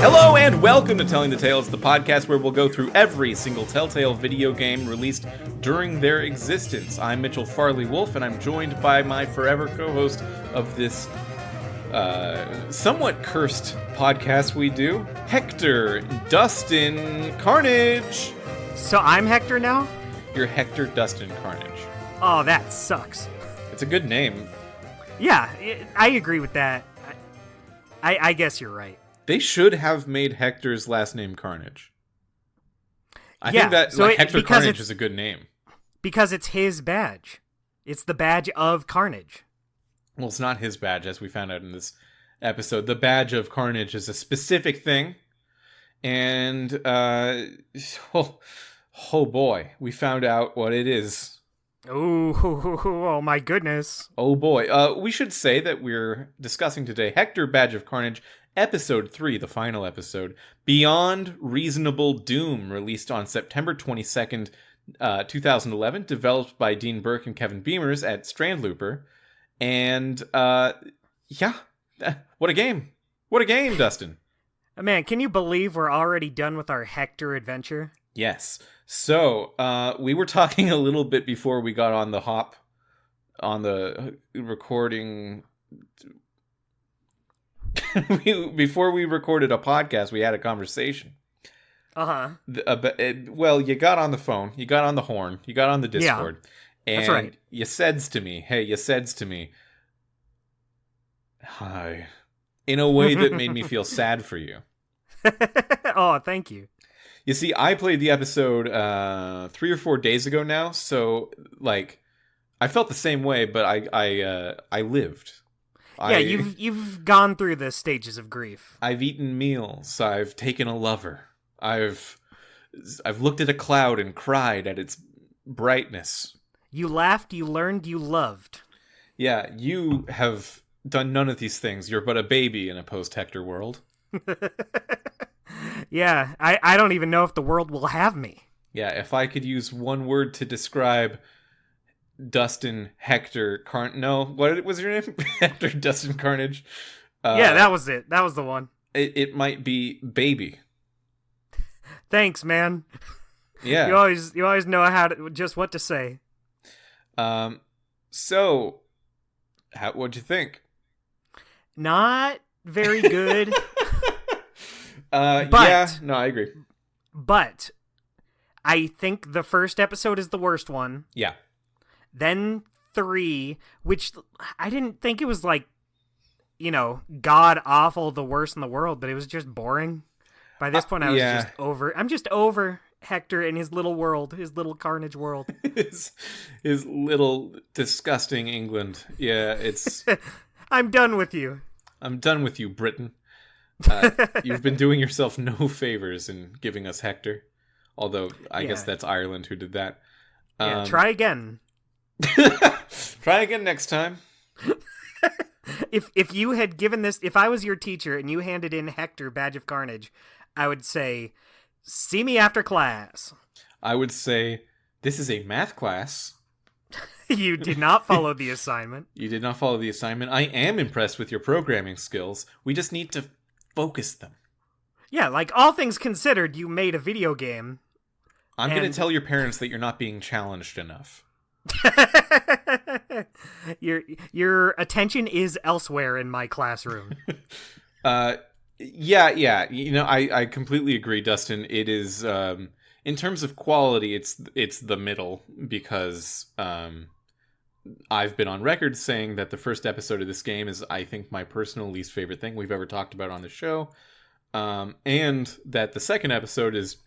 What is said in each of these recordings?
Hello and welcome to Telling the Tales, the podcast where we'll go through every single Telltale video game released during their existence. I'm Mitchell Farley Wolf, and I'm joined by my forever co-host of this somewhat cursed podcast we do, Hector Dustin Carnage. So I'm Hector now? You're Hector Dustin Carnage. Oh, that sucks. It's a good name. Yeah, I agree with that. I guess you're right. They should have made Hector's last name Carnage. I think that Hector Carnage is a good name. Because it's his badge. It's the badge of Carnage. Well, it's not his badge, as we found out in this episode. The badge of Carnage is a specific thing. And, oh boy, we found out what it is. Oh my goodness. Oh boy. We should say that we're discussing today Hector Badge of Carnage, Episode 3, the final episode, Beyond Reasonable Doom, released on September 22nd, 2011, developed by Dean Burke and Kevin Beamers at Strandlooper. And, yeah, what a game. What a game, Dustin. Man, can you believe we're already done with our Hector adventure? Yes. So, we were talking a little bit before we got on the hop, on the recording. Before we recorded a podcast, we had a conversation. Well, you got on the phone, you got on the horn, you got on the Discord, and that's right. you says to me, hi, in a way that made me feel sad for you. Oh, thank you. You see, I played the episode 3 or 4 days ago now, so like I felt the same way, but I lived. Yeah, you've gone through the stages of grief. I've eaten meals. I've taken a lover. I've looked at a cloud and cried at its brightness. You laughed, you learned, you loved. Yeah, you have done none of these things. You're but a baby in a post-Hector world. Yeah, I don't even know if the world will have me. Yeah, if I could use one word to describe Dustin Hector no, what was your name? Hector Dustin Carnage. Yeah, that was it. That was the one. It might be baby. Thanks, man. Yeah, you always know what to say. So, what'd you think? Not very good. Yeah, no, I agree. But I think the first episode is the worst one. Yeah. Then 3, which I didn't think it was like, god awful, the worst in the world, but it was just boring. By this point, I was just over. I'm just over Hector and his little world, his little Carnage world. his little disgusting England. Yeah, it's... I'm done with you. I'm done with you, Britain. You've been doing yourself no favors in giving us Hector. Although, I guess that's Ireland who did that. Yeah, try again. Try again next time. If you had given this, if I was your teacher and you handed in Hector Badge of Carnage, I would say, see me after class. I would say, this is a math class. You did not follow the assignment. You did not follow the assignment. I am impressed with your programming skills. We just need to focus them. Yeah, like all things considered, you made a video game. I'm going to tell your parents that you're not being challenged enough. Your attention is elsewhere in my classroom. Yeah. I completely agree, Dustin. It is in terms of quality, it's the middle, because I've been on record saying that the first episode of this game is, I think, my personal least favorite thing we've ever talked about on the show, and that the second episode is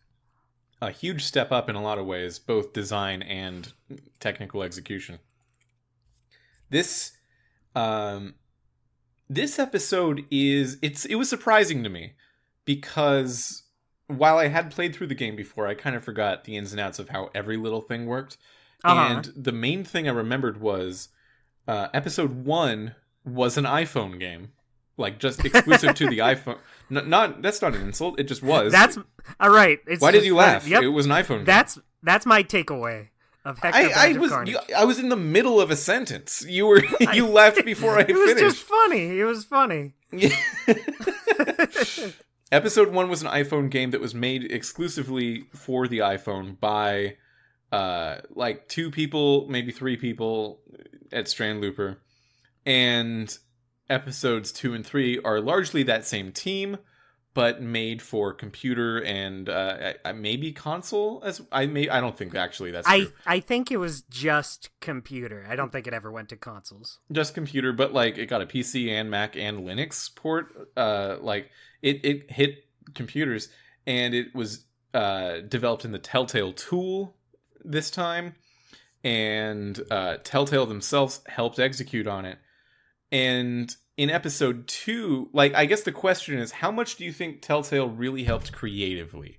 a huge step up in a lot of ways, both design and technical execution. This episode it was surprising to me, because while I had played through the game before, I kind of forgot the ins and outs of how every little thing worked. And the main thing I remembered was episode 1 was an iPhone game. Like, just exclusive to the iPhone. That's not an insult. It just was. That's all right. Why did you laugh? Yep. It was an iPhone game. That's my takeaway of Hector Badge of Carnage. I was in the middle of a sentence. You laughed before I finished. It was just funny. It was funny. Episode 1 was an iPhone game that was made exclusively for the iPhone by like 2 people, maybe 3 people at Strand Looper. And episodes 2 and 3 are largely that same team, but made for computer and maybe console. I don't think actually that's true. I think it was just computer. I don't think it ever went to consoles. Just computer, but like it got a PC and Mac and Linux port. Like it hit computers, and it was developed in the Telltale tool this time, and Telltale themselves helped execute on it. And in episode 2, like, I guess the question is, how much do you think Telltale really helped creatively?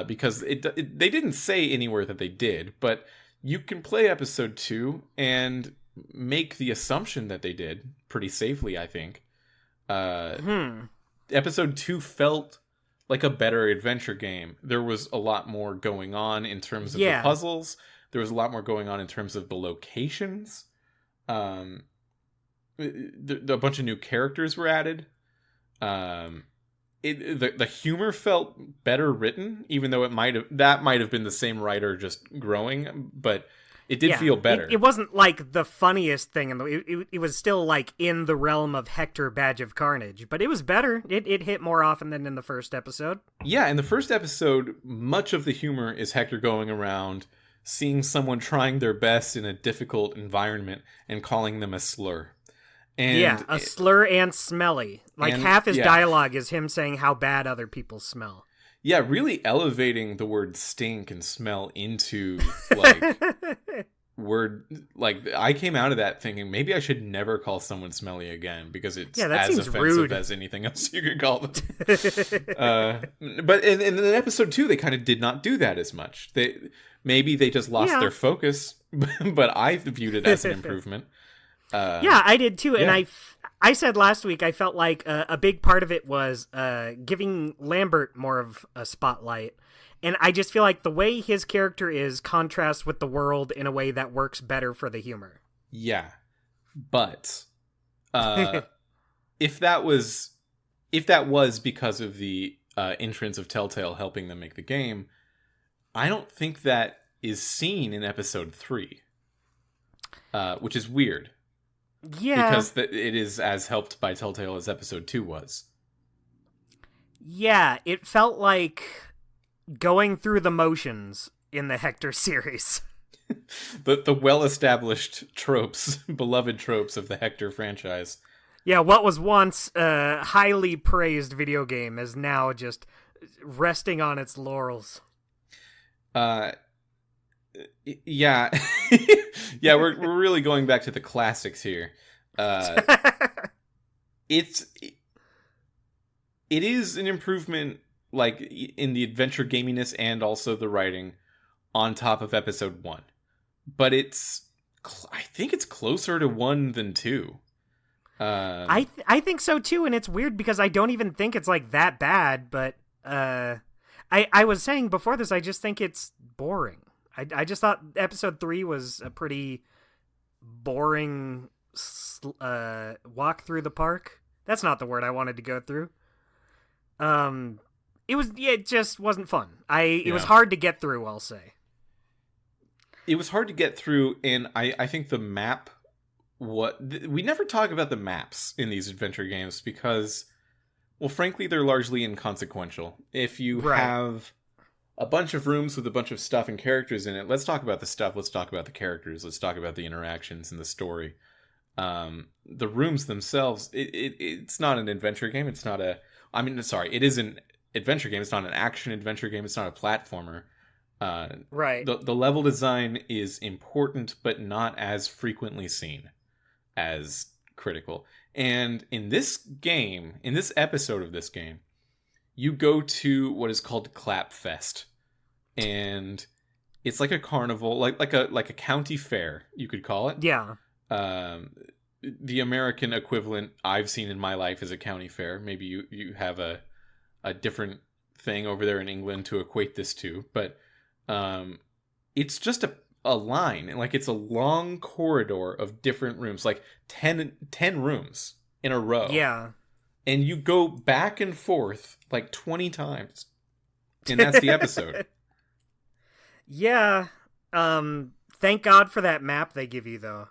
Because they didn't say anywhere that they did, but you can play episode 2 and make the assumption that they did pretty safely, I think. Episode 2 felt like a better adventure game. There was a lot more going on in terms of the puzzles. There was a lot more going on in terms of the locations. A bunch of new characters were added. The humor felt better written, even though that might have been the same writer just growing, but it did feel better. It wasn't like the funniest thing, it was still like in the realm of Hector Badge of Carnage, but it was better. It hit more often than in the first episode. Yeah, in the first episode, much of the humor is Hector going around, seeing someone trying their best in a difficult environment and calling them a slur. And a slur and smelly. Like half his dialogue is him saying how bad other people smell. Yeah, really elevating the word stink and smell into like word. Like, I came out of that thinking maybe I should never call someone smelly again, because it's as offensive rude as anything else you could call them. But in episode 2, they kind of did not do that as much. Maybe they just lost their focus, but I viewed it as an improvement. I did too, and I said last week I felt like a big part of it was giving Lambert more of a spotlight, and I just feel like the way his character is contrasts with the world in a way that works better for the humor. Yeah, but if that was because of the entrance of Telltale helping them make the game, I don't think that is seen in episode 3, which is weird. Yeah. Because it is as helped by Telltale as episode 2 was. Yeah, it felt like going through the motions in the Hector series. the well-established tropes, beloved tropes of the Hector franchise. Yeah, what was once a highly praised video game is now just resting on its laurels. Yeah. Yeah, we're really going back to the classics here. It is an improvement, like, in the adventure gaminess and also the writing on top of episode 1. But I think it's closer to 1 than 2. I think so too, and it's weird because I don't even think it's like that bad, but I was saying before this, I just think it's boring. I just thought episode 3 was a pretty boring walk through the park. That's not the word I wanted to go through. It just wasn't fun. It was hard to get through, I'll say. It was hard to get through, and I think the map, we never talk about the maps in these adventure games because, well, frankly, they're largely inconsequential. If you have a bunch of rooms with a bunch of stuff and characters in it, let's talk about the stuff, let's talk about the characters, let's talk about the interactions and the story. The rooms themselves, it's not an adventure game, it is an adventure game, it's not an action adventure game, it's not a platformer. The level design is important, but not as frequently seen as critical. And in this episode of this game, you go to what is called Clap Fest, and it's like a carnival, like a county fair, you could call it. Yeah. The American equivalent I've seen in my life is a county fair. Maybe you have a different thing over there in England to equate this to, but it's just a line, like it's a long corridor of different rooms, like 10 rooms in a row. Yeah. and you go back and forth like 20 times. And that's the episode. Yeah. Thank God for that map they give you, though.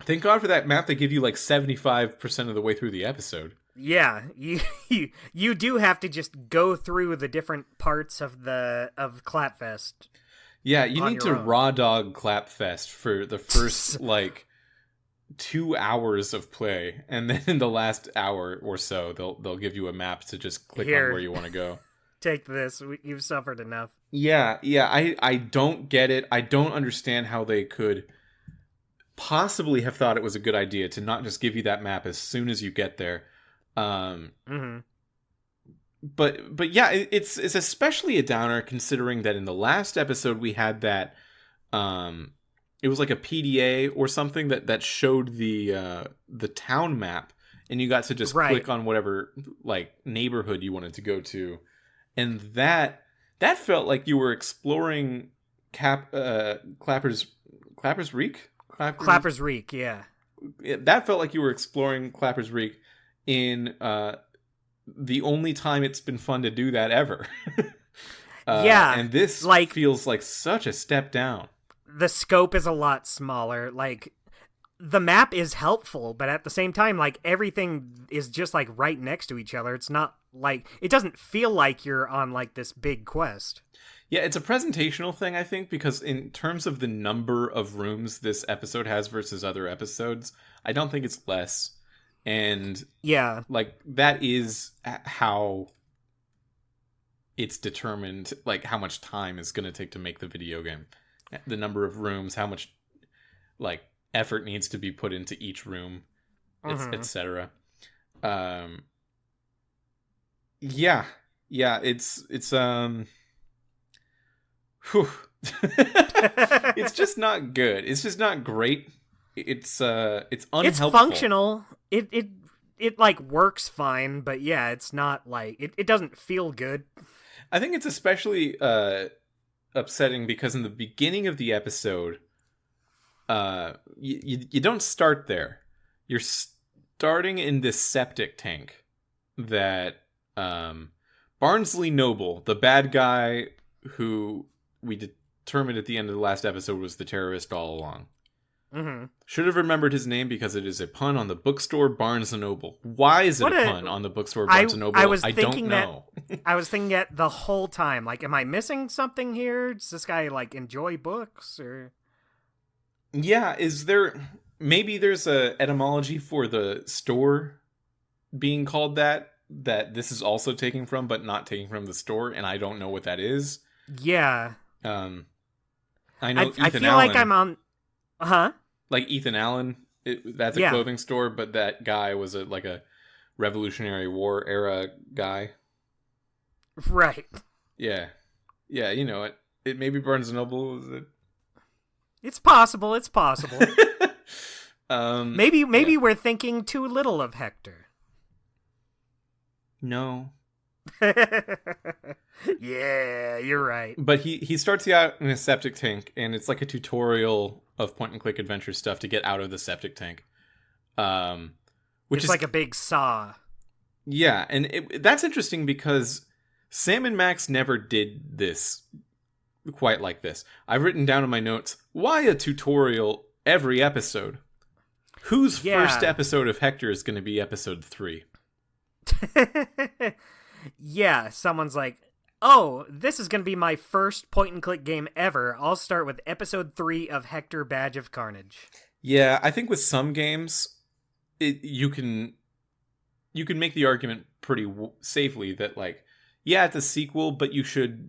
Thank God for that map they give you like 75% of the way through the episode. Yeah, you do have to just go through the different parts of Clapfest. Yeah, you need to raw dog Clapfest for the first like 2 hours of play, and then in the last hour or so they'll give you a map to just click on where you want to go. Take this. You've suffered enough. Yeah, I don't get it. I don't understand how they could possibly have thought it was a good idea to not just give you that map as soon as you get there. But yeah, it's especially a downer considering that in the last episode we had that it was like a PDA or something that showed the town map, and you got to just click on whatever like neighborhood you wanted to go to, and that felt like you were exploring Clapper's Reek. Clapper's Reek, yeah. That felt like you were exploring Clapper's Reek in the only time it's been fun to do that ever. Yeah. And this feels like such a step down. The scope is a lot smaller. Like, the map is helpful, but at the same time, like, everything is just, like, right next to each other. It's not, like, it doesn't feel like you're on, like, this big quest. Yeah, it's a presentational thing, I think, because in terms of the number of rooms this episode has versus other episodes, I don't think it's less. And yeah, like that is how it's determined, like how much time is going to take to make the video game. The number of rooms, how much like effort needs to be put into each room, etc. Yeah, it's whew. It's just not good. It's just not great. It's unhelpful. It's functional. It like works fine, but yeah, it's not like it doesn't feel good. I think it's especially upsetting because in the beginning of the episode, you don't start there. You're starting in this septic tank that Barnsley Noble, the bad guy who we determined at the end of the last episode was the terrorist all along. Should have remembered his name because it is a pun on the bookstore Barnes & Noble. Why is it a pun on the bookstore Barnes & Noble? I don't know. I was thinking that the whole time. Like, am I missing something here? Does this guy, like, enjoy books? Or yeah, is there... Maybe there's a etymology for the store being called that this is also taking from, but not taking from the store, and I don't know what that is. Yeah. I know I feel Allen, like I'm on... Like Ethan Allen, that's a clothing store, but that guy was a Revolutionary War era guy. Right. Yeah. Yeah, you know it. It maybe Barnes & Noble was it. It's possible. Maybe we're thinking too little of Hector. No. Yeah, you're right. But he starts you out in a septic tank, and it's like a tutorial of point-and-click adventure stuff to get out of the septic tank. Which is like a big saw. Yeah, and that's interesting because Sam and Max never did this quite like this. I've written down in my notes, why a tutorial every episode? Whose first episode of Hector is going to be episode 3? Yeah, someone's like, oh, this is going to be my first point-and-click game ever. I'll start with episode 3 of Hector Badge of Carnage. Yeah, I think with some games, you can make the argument pretty safely that, like, yeah, it's a sequel, but you should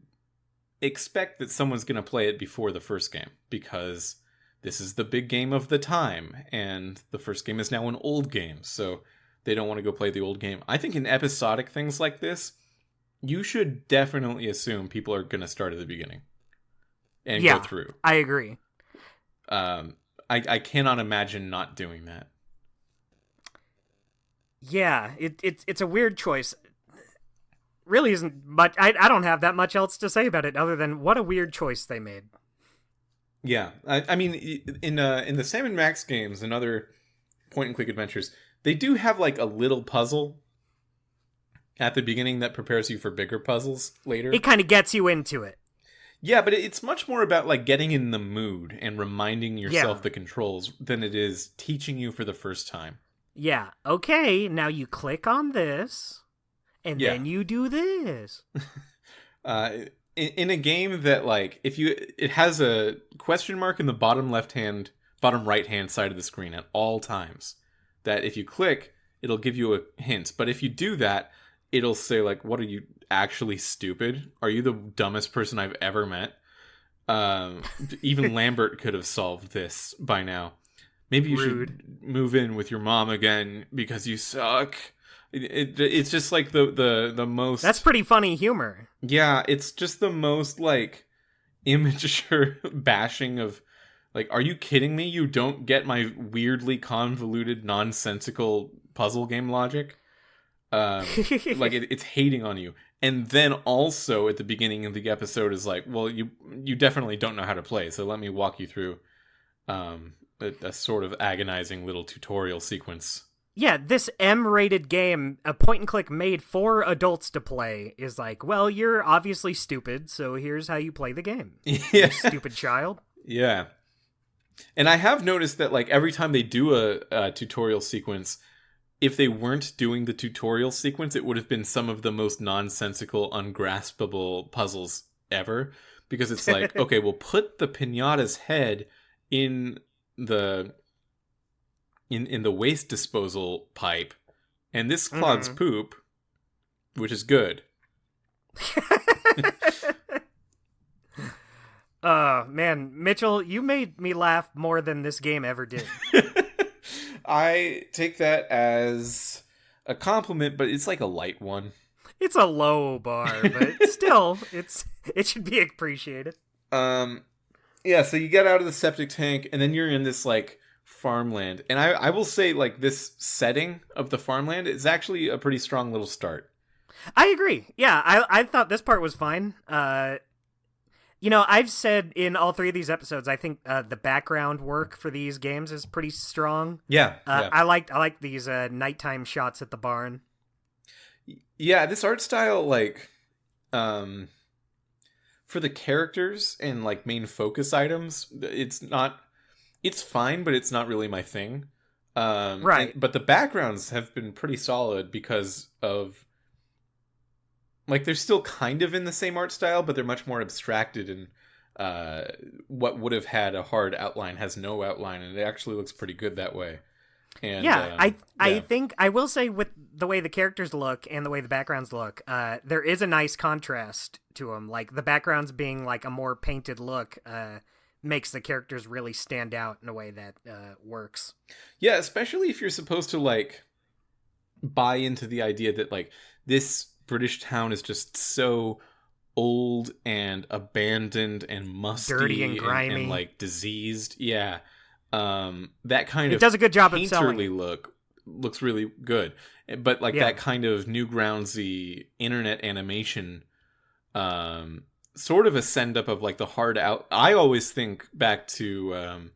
expect that someone's going to play it before the first game, because this is the big game of the time, and the first game is now an old game, so they don't want to go play the old game. I think in episodic things like this, you should definitely assume people are going to start at the beginning and go through. I agree. I cannot imagine not doing that. Yeah, it's a weird choice. Really isn't much. I don't have that much else to say about it other than what a weird choice they made. Yeah, I mean, in the Sam and Max games and other point-and-click adventures, they do have like a little puzzle at the beginning that prepares you for bigger puzzles later. It kind of gets you into it. Yeah, but it's much more about like getting in the mood and reminding yourself the controls than it is teaching you for the first time. Yeah. Okay, now you click on this, and then you do this. In a game that like it has a question mark in the bottom right hand side of the screen at all times. That if you click, it'll give you a hint. But if you do that, it'll say like, "What are you actually stupid? Are you the dumbest person I've ever met?" Even Lambert could have solved this by now. Maybe you should move in with your mom again because you suck. It's just like the most... That's pretty funny humor. Yeah, it's just the most like immature bashing of like, are you kidding me? You don't get my weirdly convoluted, nonsensical puzzle game logic? Like it's hating on you. And then also at the beginning of the episode is like, well, you definitely don't know how to play, so let me walk you through a sort of agonizing little tutorial sequence. Yeah, this M-rated game, a point-and-click made for adults to play, is like, well, you're obviously stupid, so here's how you play the game. Yeah. You stupid child. Yeah. And I have noticed that like every time they do a tutorial sequence, if they weren't doing the tutorial sequence, it would have been some of the most nonsensical, ungraspable puzzles ever. Because it's like, okay, we'll put the piñata's head in the waste disposal pipe, and this clogs poop, which is good. Man, Mitchell, you made me laugh more than this game ever did. I take that as a compliment, but it's like a light one. It's a low bar, but still, it should be appreciated. Yeah, so you get out of the septic tank, and then you're in this, like, farmland. And I will say, like, this setting of the farmland is actually a pretty strong little start. I agree. Yeah, I thought this part was fine. I've said in all three of these episodes, I think the background work for these games is pretty strong. Yeah. I like these nighttime shots at the barn. Yeah, this art style, like, for the characters and, like, main focus items, it's fine, but it's not really my thing. Right. But the backgrounds have been pretty solid because of... Like, they're still kind of in the same art style, but they're much more abstracted, and what would have had a hard outline has no outline, and it actually looks pretty good that way. And I think I will say with the way the characters look and the way the backgrounds look, there is a nice contrast to them. Like, the backgrounds being like a more painted look makes the characters really stand out in a way that works. Yeah, especially if you're supposed to, like, buy into the idea that, like, this British town is just so old and abandoned and musty, dirty and grimy, and like diseased. Yeah, that kind of it does a good job of selling. Looks really good, but like that kind of Newgroundsy internet animation, sort of a send up of like the hard out. I always think back to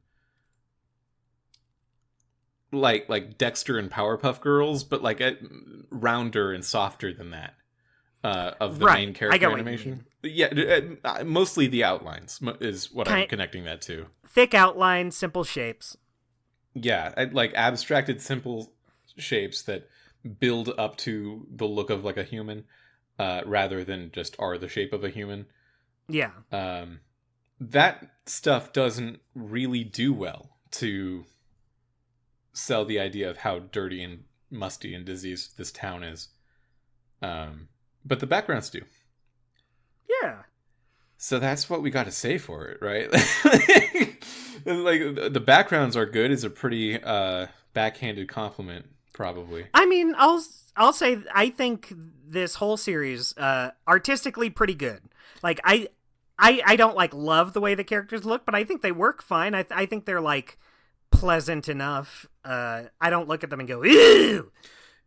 like Dexter and Powerpuff Girls, but like rounder and softer than that. Of the main character animation. Yeah, mostly the outlines is what I'm connecting that to. Thick outlines, simple shapes. Yeah, like abstracted, simple shapes that build up to the look of like a human, rather than just are the shape of a human. Yeah. That stuff doesn't really do well to sell the idea of how dirty and musty and diseased this town is. But the backgrounds do. Yeah. So that's what we got to say for it, right? Like, the backgrounds are good is a pretty backhanded compliment, probably. I mean, I'll say I think this whole series artistically pretty good. Like, I don't like love the way the characters look, but I think they work fine. I think they're like pleasant enough. I don't look at them and go, ew.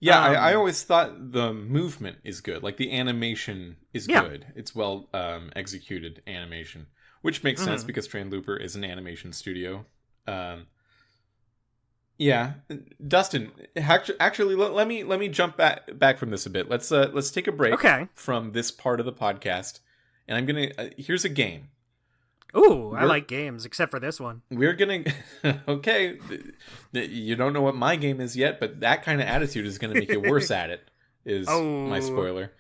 Yeah, I always thought the movement is good. Like, the animation is good. It's well executed animation, which makes sense because Trane Looper is an animation studio. Yeah, Dustin. Actually, let me jump back from this a bit. Let's take a break Okay. from this part of the podcast, and I'm gonna. Here's a game. Ooh, I like games, except for this one. We're gonna. Okay, you don't know what my game is yet, but that kind of attitude is gonna make you worse at it. Is my spoiler.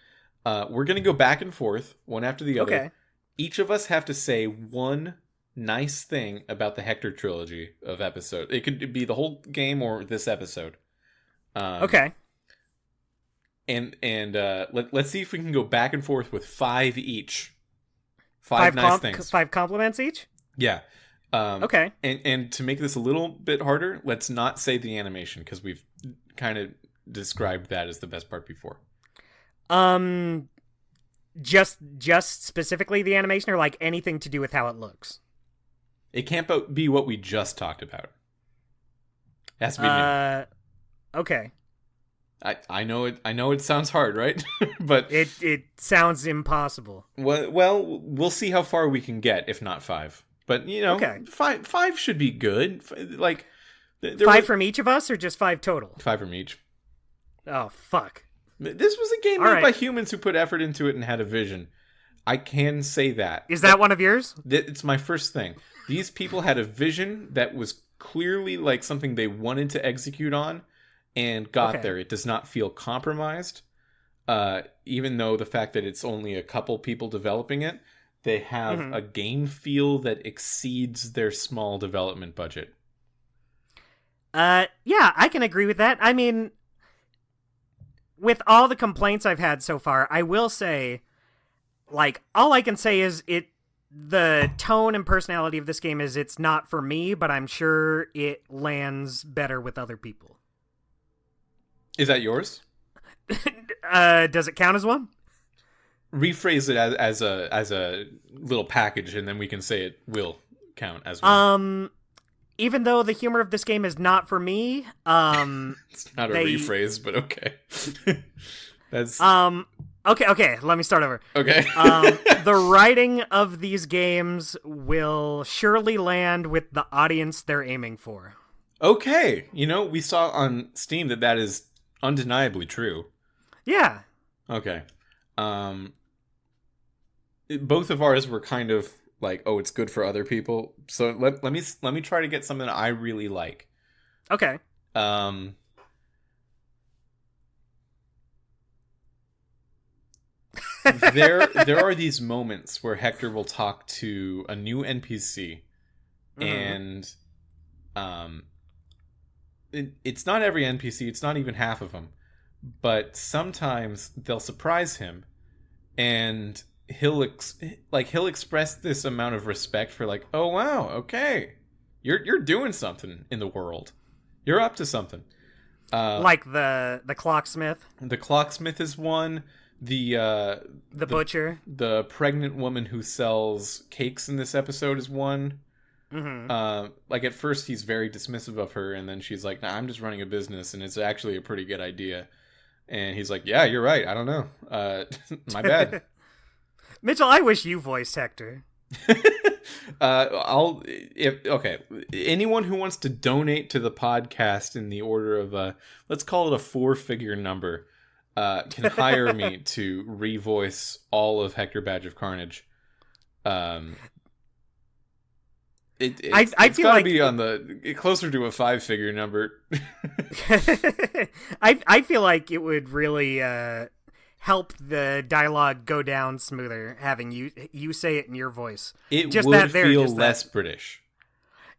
We're gonna go back and forth, one after the other. Okay. Each of us have to say one nice thing about the Hector trilogy of episodes. It could be the whole game or this episode. Okay. And let's see if we can go back and forth with 5 each. Five nice things. 5 compliments each? Yeah. Okay. And to make this a little bit harder, let's not say the animation, because we've kind of described that as the best part before. Just specifically the animation, or like anything to do with how it looks? It can't be what we just talked about. It has to be new. Okay. I know it sounds hard, right? But it sounds impossible. Well, we'll see how far we can get, if not 5. But okay. five should be good. Like 5 from each of us, or just 5 total? 5 from each. Oh fuck! This was a game made by humans who put effort into it and had a vision. I can say that. Is that one of yours? It's my first thing. These people had a vision that was clearly like something they wanted to execute on, and got there. It does not feel compromised, even though the fact that it's only a couple people developing it. They have a game feel that exceeds their small development budget. Yeah, I can agree with that. I mean, with all the complaints I've had so far, I will say, like, all I can say is the tone and personality of this game is it's not for me, but I'm sure it lands better with other people. Is that yours? Does it count as one? Rephrase it as a little package, and then we can say it will count as one. Even though the humor of this game is not for me, it's not a rephrase, but okay. That's Okay, let me start over. Okay. The writing of these games will surely land with the audience they're aiming for. Okay. We saw on Steam that is undeniably true. Yeah. Okay. Both of ours were kind of like, oh, it's good for other people. So let me try to get something that I really like. Okay. There are these moments where Hector will talk to a new NPC, and it's not every NPC, it's not even half of them, but sometimes they'll surprise him, and he'll express this amount of respect for, like, oh wow, okay, you're doing something in the world, you're up to something. Like the clocksmith. The clocksmith is one. The butcher. The pregnant woman who sells cakes in this episode is one. Like, at first he's very dismissive of her, and then she's like, nah, I'm just running a business, and it's actually a pretty good idea. And he's like, yeah, you're right, I don't know. My bad. Mitchell, I wish you voiced Hector. Anyone who wants to donate to the podcast in the order of let's call it a 4-figure number, can hire me to revoice all of Hector Badge of Carnage. I feel gotta like be on the closer to a 5-figure number. I feel like it would really help the dialogue go down smoother having you say it in your voice. It would feel less British.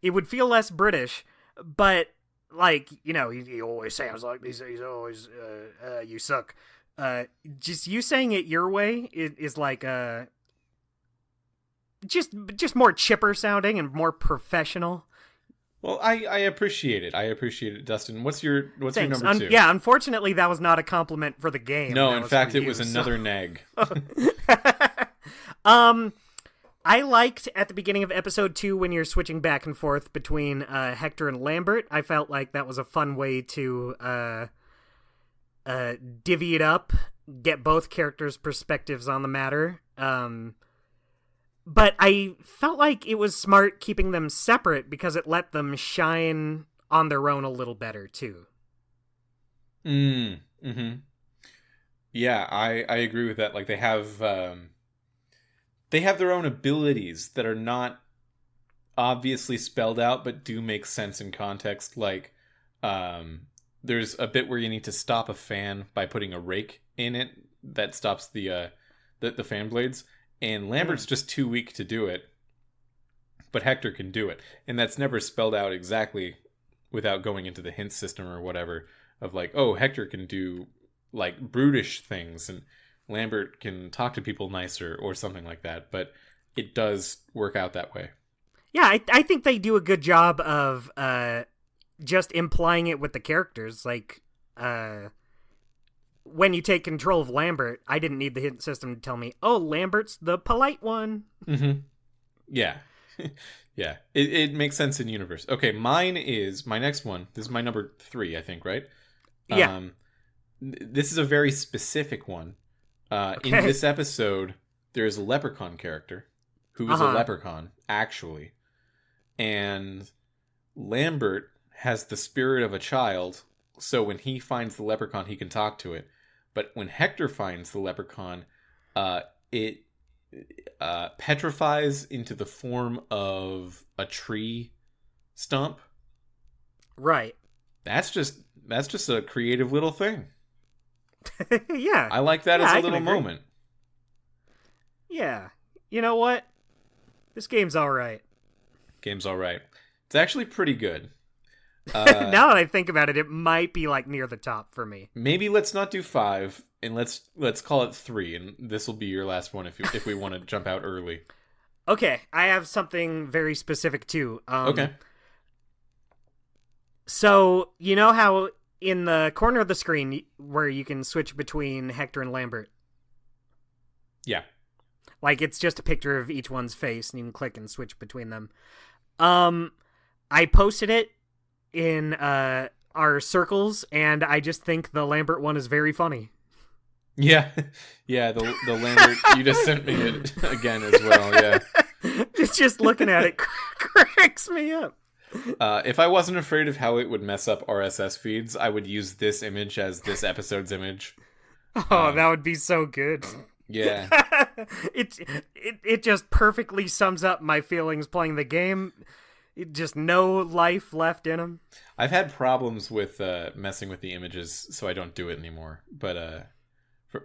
It would feel less British, but like, he always sounds like this. He's always you suck. Just you saying it your way is like just more chipper sounding and more professional. Well, I appreciate it. I appreciate it, Dustin. What's your number 2? Yeah, unfortunately, that was not a compliment for the game. No, in fact, it was another nag. I liked at the beginning of episode 2 when you're switching back and forth between Hector and Lambert. I felt like that was a fun way to divvy it up, get both characters' perspectives on the matter. But I felt like it was smart keeping them separate because it let them shine on their own a little better too. Mm-hmm. Yeah, I agree with that. Like they have their own abilities that are not obviously spelled out, but do make sense in context. Like, there's a bit where you need to stop a fan by putting a rake in it that stops the fan blades, and Lambert's just too weak to do it, but Hector can do it, and that's never spelled out exactly without going into the hint system or whatever of like, oh, Hector can do like brutish things and Lambert can talk to people nicer or something like that, but it does work out that way. Yeah, I think they do a good job of just implying it with the characters. Like, when you take control of Lambert, I didn't need the hint system to tell me, oh, Lambert's the polite one. Mm-hmm. Yeah. Yeah. It makes sense in universe. Okay, mine is my next one. This is my number 3, I think, right? Yeah. This is a very specific one. Okay. In this episode, there is a leprechaun character who is a leprechaun, actually. And Lambert has the spirit of a child, so when he finds the leprechaun, he can talk to it. But when Hector finds the leprechaun, it petrifies into the form of a tree stump. Right. That's just a creative little thing. Yeah. I like that as a little moment. Yeah. You know what? This game's all right. Game's all right. It's actually pretty good. Now that I think about it, it might be like near the top for me. Maybe let's not do 5, and let's call it 3, and this will be your last one if we want to jump out early. Okay, I have something very specific too. Okay. So you know how in the corner of the screen where you can switch between Hector and Lambert? Yeah. Like it's just a picture of each one's face, and you can click and switch between them. I posted it in our circles, and I just think the Lambert one is very funny. Yeah, yeah. The Lambert you just sent me it again as well. Yeah, just looking at it cracks me up. If I wasn't afraid of how it would mess up RSS feeds, I would use this image as this episode's image. Oh, that would be so good. Yeah. It just perfectly sums up my feelings playing the game. Just no life left in them. I've had problems with messing with the images, so I don't do it anymore. But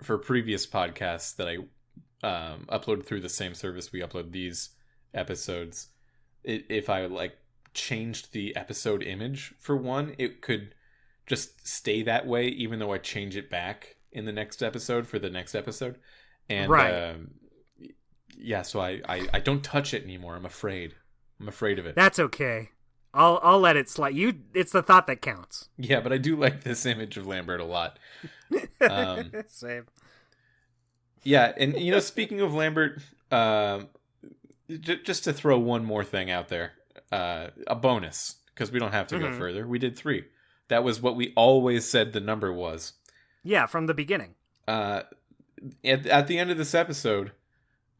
for previous podcasts that I upload through the same service we upload these episodes, if I like changed the episode image for one, it could just stay that way, even though I change it back in the next episode for the next episode. And right. Yeah, so I don't touch it anymore. I'm afraid of it. That's okay. I'll let it slide. It's the thought that counts. Yeah, but I do like this image of Lambert a lot. Same. Yeah, and speaking of Lambert, just to throw one more thing out there, a bonus, because we don't have to go further. We did 3. That was what we always said the number was. Yeah, from the beginning. At the end of this episode,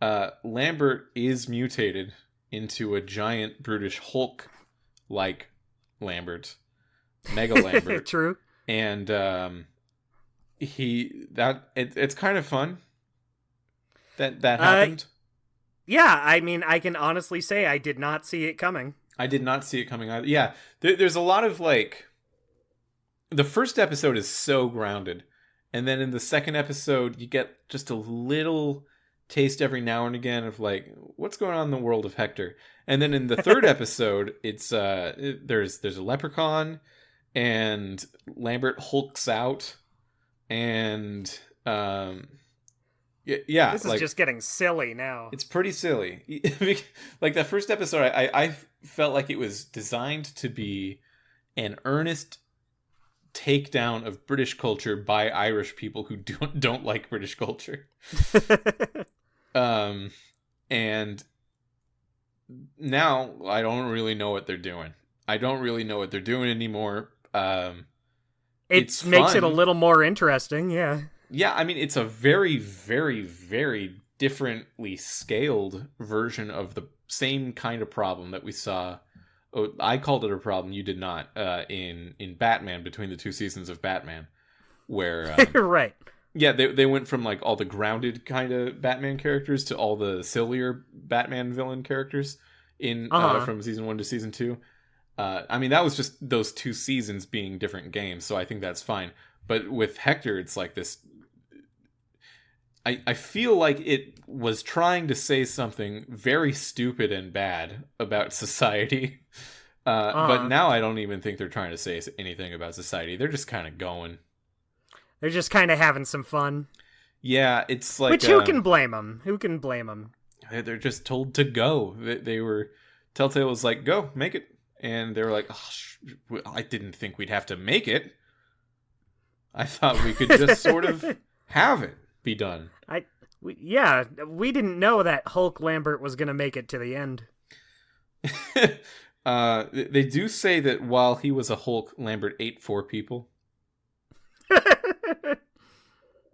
Lambert is mutated into a giant brutish Hulk-like Lambert, Mega Lambert. True. And it's kind of fun that happened. Yeah, I mean, I can honestly say I did not see it coming. I did not see it coming either. Yeah, there's a lot of like. The first episode is so grounded, and then in the second episode, you get just a little taste every now and again of like what's going on in the world of Hector. And then in the third episode, it's there's a leprechaun, and Lambert hulks out, and yeah, this is just getting silly now. It's pretty silly. Like that first episode, I felt like it was designed to be an earnest takedown of British culture by Irish people who don't like British culture. And now I don't really know what they're doing. I don't really know what they're doing anymore. It makes it a little more interesting, yeah. Yeah, I mean, it's a very, very, very differently scaled version of the same kind of problem that we saw Oh, I called it a problem. You did not. In Batman, between the two seasons of Batman, where right. yeah, they went from like all the grounded kind of Batman characters to all the sillier Batman villain characters in from season 1 to season 2. I mean, that was just those 2 seasons being different games, so I think that's fine. But with Hector, it's like this. I feel like it was trying to say something very stupid and bad about society. But now I don't even think they're trying to say anything about society. They're just kind of going. They're just kind of having some fun. Yeah, it's like... Which, who can blame them? Who can blame them? They're just told to go. They were... Telltale was like, go, make it. And they were like, oh, I didn't think we'd have to make it. I thought we could just sort of have it be done. We didn't know that Hulk Lambert was going to make it to the end. They do say that while he was a Hulk, Lambert ate 4 people.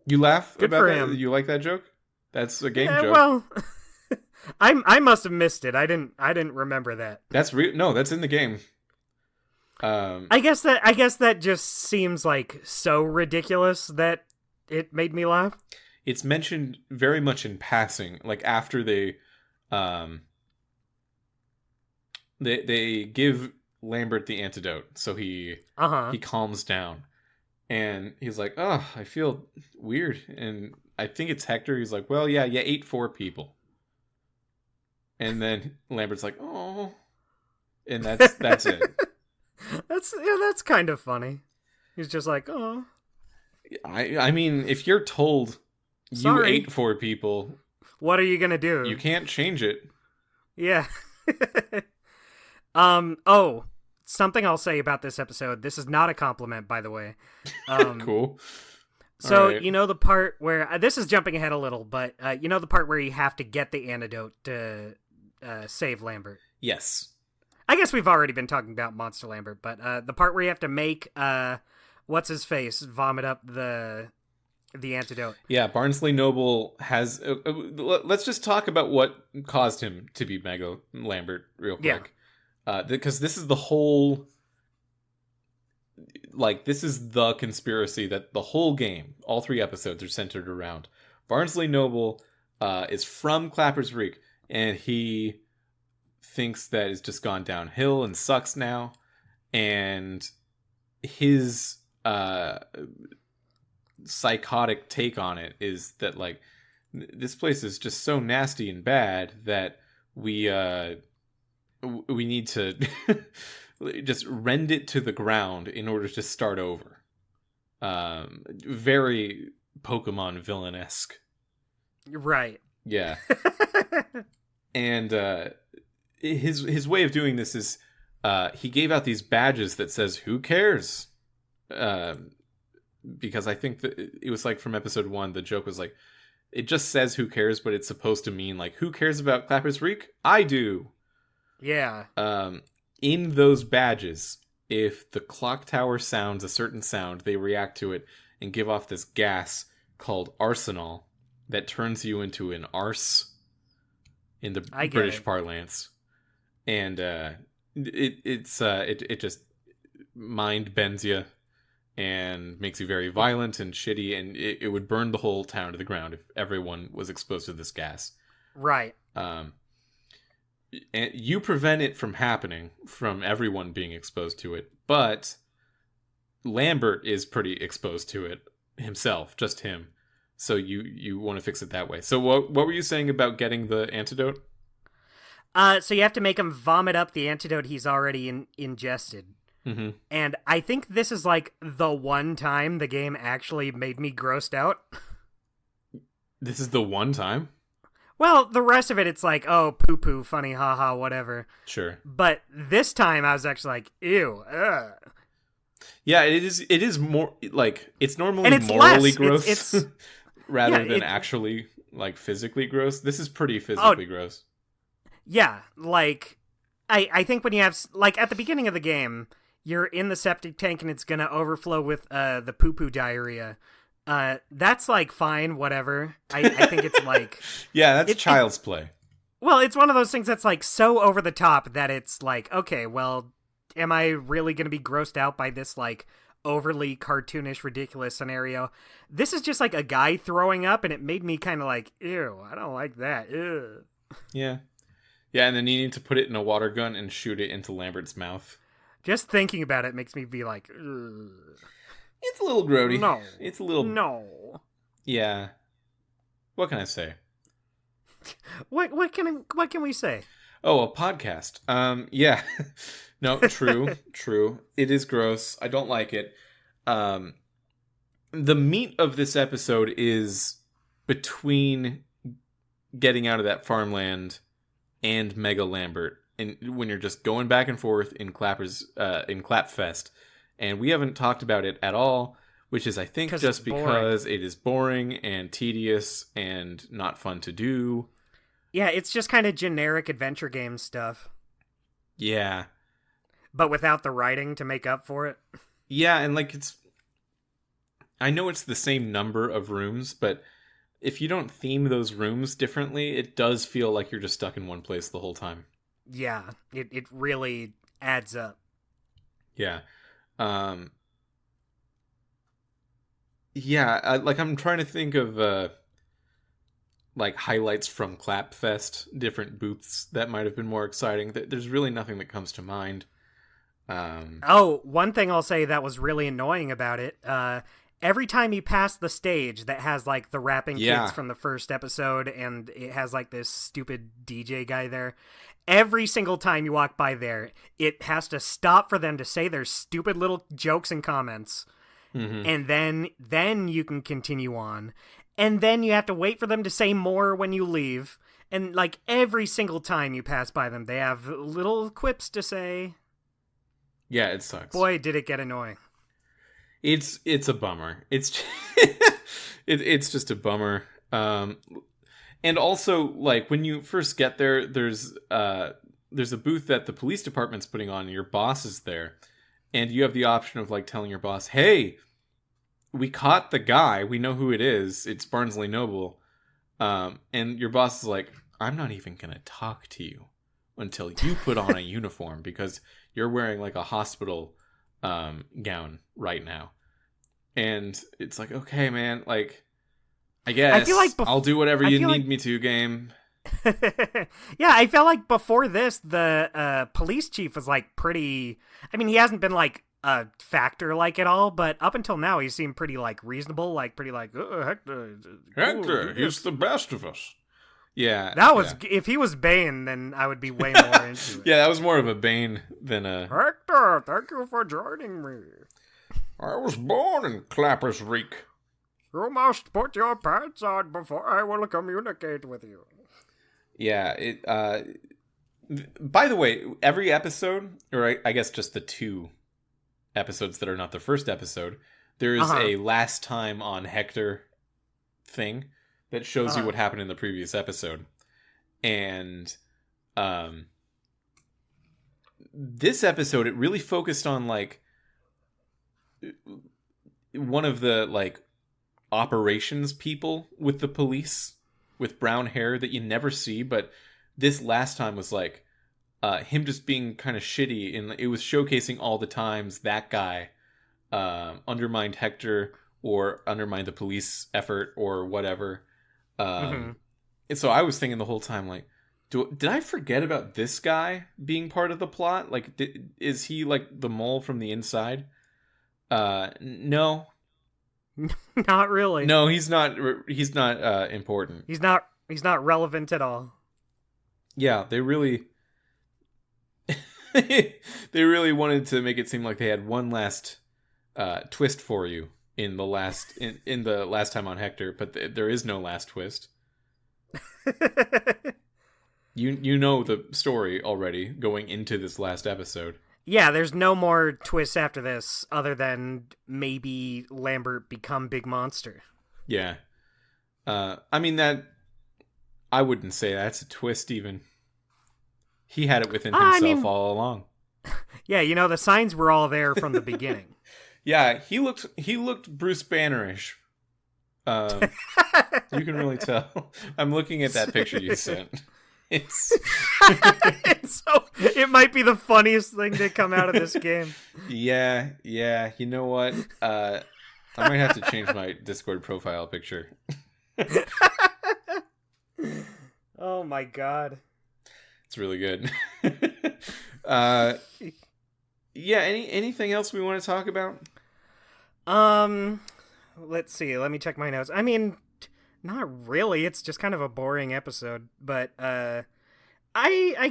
You laugh Good about for that? him. You like that joke? That's a game joke. Well, I must have missed it. I didn't remember that. That's real. No, that's in the game. I guess that just seems like so ridiculous that it made me laugh. It's mentioned very much in passing, like after they give Lambert the antidote, so he calms down, and he's like, "Oh, I feel weird," and I think it's Hector. He's like, "Well, yeah, you ate 4 people," and then Lambert's like, "Oh," and that's it. That's kind of funny. He's just like, "Oh." I mean, if you're told you ate 4 people, what are you gonna do? You can't change it. Yeah. Oh, something I'll say about this episode. This is not a compliment, by the way. Cool. So, right. You know the part where... this is jumping ahead a little, but you know the part where you have to get the antidote to save Lambert? Yes. I guess we've already been talking about Monster Lambert, but the part where you have to make... what's-his-face vomit up the antidote. Yeah, Barnsley Noble has... let's just talk about what caused him to be Mega Lambert real quick. Yeah. Because this is the whole... Like, this is the conspiracy that the whole game, all 3 episodes, are centered around. Barnsley Noble is from Clapper's Creek, and he thinks that it's just gone downhill and sucks now. And his psychotic take on it is that, like, this place is just so nasty and bad that we need to just rend it to the ground in order to start over. Very Pokemon villain-esque. Right. Yeah. And his way of doing this is he gave out these badges that says, "Who cares?" Because I think that it was like from episode 1, the joke was like, it just says "who cares," but it's supposed to mean like, who cares about Clapper's Reek? I do. Yeah. In those badges, if the clock tower sounds a certain sound, they react to it and give off this gas called arsenal that turns you into an arse in the British parlance. And it just mind bends you and makes you very violent and shitty, and it would burn the whole town to the ground if everyone was exposed to this gas. Right. And you prevent it from happening, from everyone being exposed to it, but Lambert is pretty exposed to it himself, just him. So you want to fix it that way. So what were you saying about getting the antidote? So you have to make him vomit up the antidote he's already ingested. Mm-hmm. And I think this is like the one time the game actually made me grossed out. This is the one time? Well, the rest of it, it's like, oh, poo-poo, funny, haha, whatever. Sure. But this time, I was actually like, ew, ugh. Yeah, it is more, like, it's normally morally gross rather than actually, like, physically gross. This is pretty physically gross. Yeah, like, I think when you have, like, at the beginning of the game, you're in the septic tank and it's gonna overflow with the poo-poo diarrhea. That's like fine, whatever. I think it's like yeah, that's child's play. Well, it's one of those things that's like so over the top that it's like, okay, well, am I really going to be grossed out by this like overly cartoonish, ridiculous scenario? This is just like a guy throwing up, and it made me kind of like, ew, I don't like that. Ew. Yeah. Yeah, and then you need to put it in a water gun and shoot it into Lambert's mouth. Just thinking about it makes me be like, ugh. It's a little grody. No. It's a little... No. Yeah. What can I say? What can we say? Oh, a podcast. Yeah. No, true, true. It is gross. I don't like it. The meat of this episode is between getting out of that farmland and Mega Lambert, and when you're just going back and forth in Clapfest, and we haven't talked about it at all, which is I think just because it is boring and tedious and not fun to do. Yeah, it's just kind of generic adventure game stuff. Yeah. But without the writing to make up for it. Yeah, and like I know it's the same number of rooms, but if you don't theme those rooms differently, it does feel like you're just stuck in one place the whole time. Yeah, it really adds up. Yeah. Yeah, I'm trying to think of like highlights from Clapfest, different booths that might have been more exciting. There's really nothing that comes to mind. One thing I'll say that was really annoying about it, every time you pass the stage that has like the rapping kids from the first episode, and it has like this stupid DJ guy there, every single time you walk by there, it has to stop for them to say their stupid little jokes and comments. Mm-hmm. And then you can continue on. And then you have to wait for them to say more when you leave. And like every single time you pass by them, they have little quips to say. Yeah, it sucks. Boy, did it get annoying. It's a bummer. It's it's just a bummer. And also, like, when you first get there, there's a booth that the police department's putting on, and your boss is there. And you have the option of, like, telling your boss, hey, we caught the guy. We know who it is. It's Barnsley Noble. And your boss is like, I'm not even going to talk to you until you put on a uniform, because you're wearing, like, a hospital gown right now. And it's like, okay, man, like, I guess I feel like I'll do whatever you need me to, game. Yeah, I felt like before this, the police chief was like pretty. I mean, he hasn't been like a factor like at all, but up until now, he seemed pretty like reasonable, like pretty like Hector, he's the best of us. Yeah, that was if he was Bane, then I would be way more into it. Yeah, that was more of a Bane than a Hector. Thank you for joining me. I was born in Clappers Reek. You must put your pants on before I will communicate with you. Yeah, by the way, every episode, or I guess just the 2 episodes that are not the first episode, there is a last time on Hector thing that shows you what happened in the previous episode. And this episode, it really focused on, like, one of the, like, operations people with the police with brown hair that you never see, but this last time was like him just being kind of shitty, and it was showcasing all the times that guy undermined Hector or undermined the police effort or whatever. And so I was thinking the whole time, like, did I forget about this guy being part of the plot? Like, is he like the mole from the inside? No. Not really. No, he's not important. He's not relevant at all. Yeah, they really wanted to make it seem like they had one last twist for you in the last in the last time on Hector, but there is no last twist. You know the story already going into this last episode. Yeah, there's no more twists after this other than maybe Lambert become Big Monster. Yeah. I mean, that... I wouldn't say that's a twist, even. He had it within himself all along. Yeah, you know, the signs were all there from the beginning. Yeah, he looked Bruce Bannerish. You can really tell. I'm looking at that picture you sent. It's it might be the funniest thing to come out of this game. Yeah. You know what? I might have to change my Discord profile picture. Oh my god. It's really good. Yeah, anything else we want to talk about? Let's see. Let me check my notes. I mean, not really. It's just kind of a boring episode, but I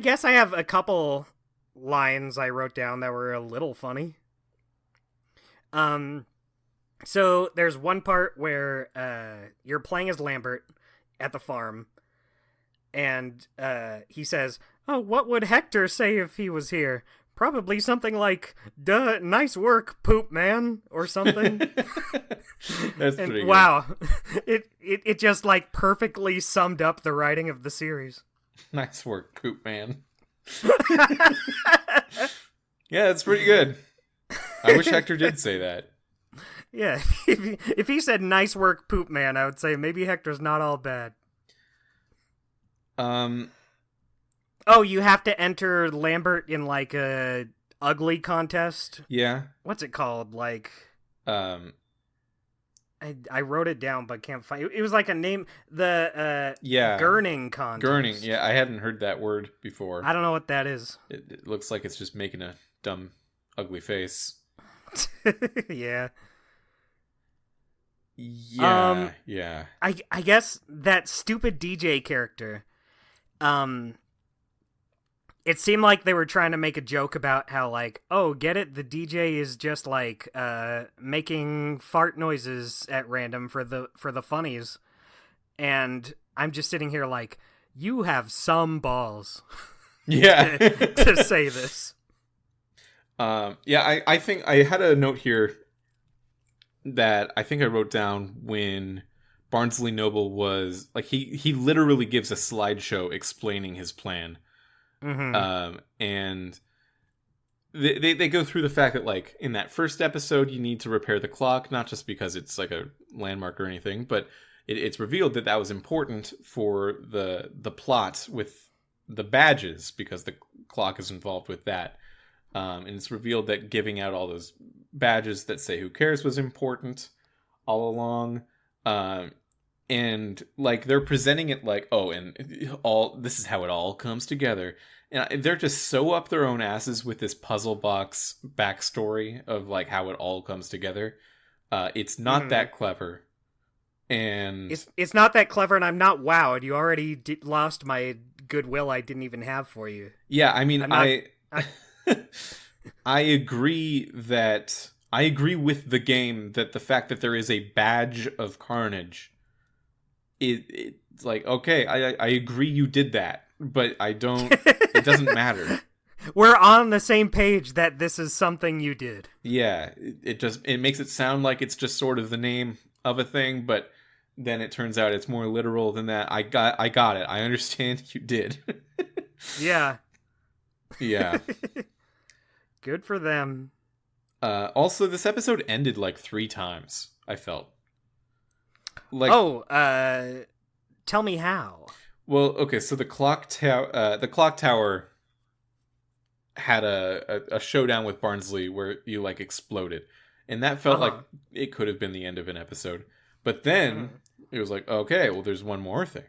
guess I have a couple lines I wrote down that were a little funny. So there's one part where you're playing as Lambert at the farm, and he says, "Oh, what would Hector say if he was here? Probably something like, duh, nice work, poop man," or something. That's pretty good. Wow. It just like perfectly summed up the writing of the series. Nice work, poop man. Yeah, that's pretty good. I wish Hector did say that. Yeah, if he said nice work, poop man, I would say maybe Hector's not all bad. Oh, you have to enter Lambert in like a ugly contest? Yeah. What's it called? Like I wrote it down but can't find it. It was like a name, the Gurning contest. Gurning, yeah, I hadn't heard that word before. I don't know what that is. It looks like it's just making a dumb, ugly face. Yeah. Yeah. I guess that stupid DJ character, it seemed like they were trying to make a joke about how, like, oh, get it? The DJ is just like making fart noises at random for the funnies, and I'm just sitting here like, you have some balls, yeah, to say this. Yeah, I think I had a note here that I think I wrote down when Barnsley Noble was like he literally gives a slideshow explaining his plan. Mm-hmm. And they go through the fact that, like, in that first episode you need to repair the clock, not just because it's like a landmark or anything, but it's revealed that was important for the plot with the badges, because the clock is involved with that. And it's revealed that giving out all those badges that say "Who cares" was important all along. And like they're presenting it like, oh, and all this is how it all comes together, and they're just so up their own asses with this puzzle box backstory of like how it all comes together. It's not that clever, and it's not that clever, and I'm not wowed. You already lost my goodwill I didn't even have for you. Yeah, I mean, I agree with the game that the fact that there is a badge of Carnage, it's like, okay, I agree you did that, but I don't. It doesn't matter. We're on the same page that this is something you did. Yeah, it makes it sound like it's just sort of the name of a thing, but then it turns out it's more literal than that. I got it. I understand you did. Yeah. Yeah. Good for them. Also, this episode ended like 3 times, I felt. Like, tell me how. Well, okay, so the clock tower had a showdown with Barnsley where you like exploded, and that felt like it could have been the end of an episode. But then it was like, okay, well, there's one more thing.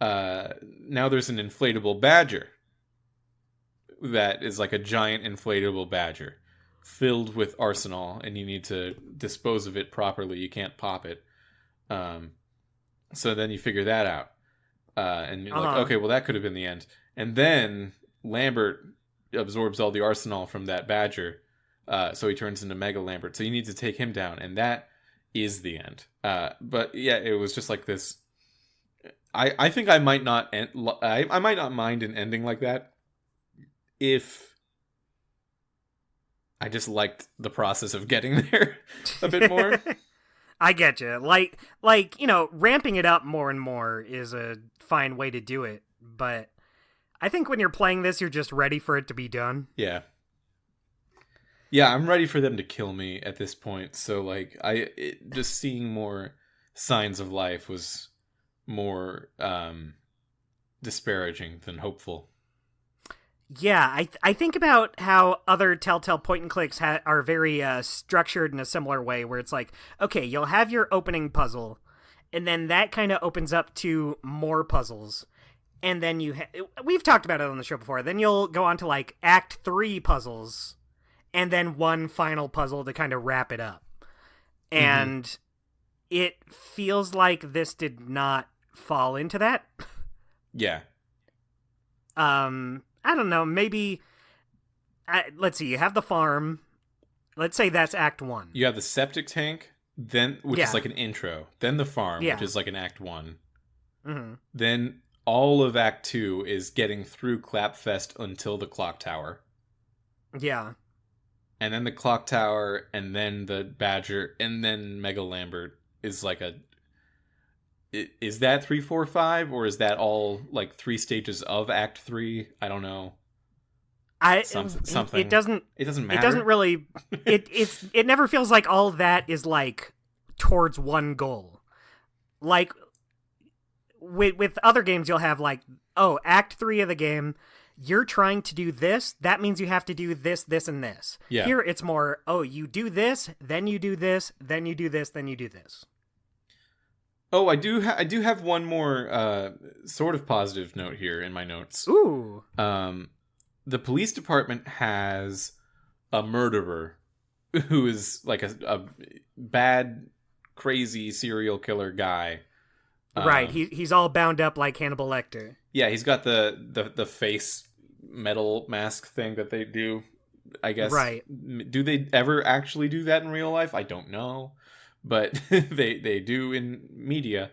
Now there's an inflatable badger that is like a giant inflatable badger filled with arsenal, and you need to dispose of it properly. You can't pop it. So then you figure that out. And you're like, okay, well, that could have been the end. And then Lambert absorbs all the arsenal from that badger, so he turns into Mega Lambert. So you need to take him down, and that is the end. But yeah, it was just like this. I think I might not I might not mind an ending like that if I just liked the process of getting there a bit more. I get you. Like ramping it up more and more is a fine way to do it, but I think when you're playing this, you're just ready for it to be done. Yeah. Yeah, I'm ready for them to kill me at this point. So like just seeing more signs of life was more disparaging than hopeful. Yeah, I think about how other Telltale point and clicks are very structured in a similar way, where it's like, okay, you'll have your opening puzzle, and then that kind of opens up to more puzzles, and then we've talked about it on the show before. Then you'll go on to like Act 3 puzzles, and then one final puzzle to kind of wrap it up. And it feels like this did not fall into that. Yeah. I don't know, maybe... let's see, you have the farm. Let's say that's Act 1. You have the septic tank, which is like an intro. Then the farm, which is like an Act 1. Mm-hmm. Then all of Act 2 is getting through Clapfest until the clock tower. Yeah. And then the clock tower, and then the Badger, and then Mega Lambert is like a... Is that 3, 4, 5, or is that all like 3 stages of Act 3? I don't know. Something. It doesn't matter. It doesn't really. It never feels like all that is like towards one goal. Like with other games, you'll have like, oh, Act 3 of the game, you're trying to do this. That means you have to do this, this, and this. Yeah. Here it's more, oh, you do this, then you do this, then you do this, then you do this. Oh, I do have one more sort of positive note here in my notes. Ooh. The police department has a murderer who is like a bad, crazy serial killer guy. Right. He's all bound up like Hannibal Lecter. Yeah, he's got the face metal mask thing that they do, I guess. Right. Do they ever actually do that in real life? I don't know. But they do in media.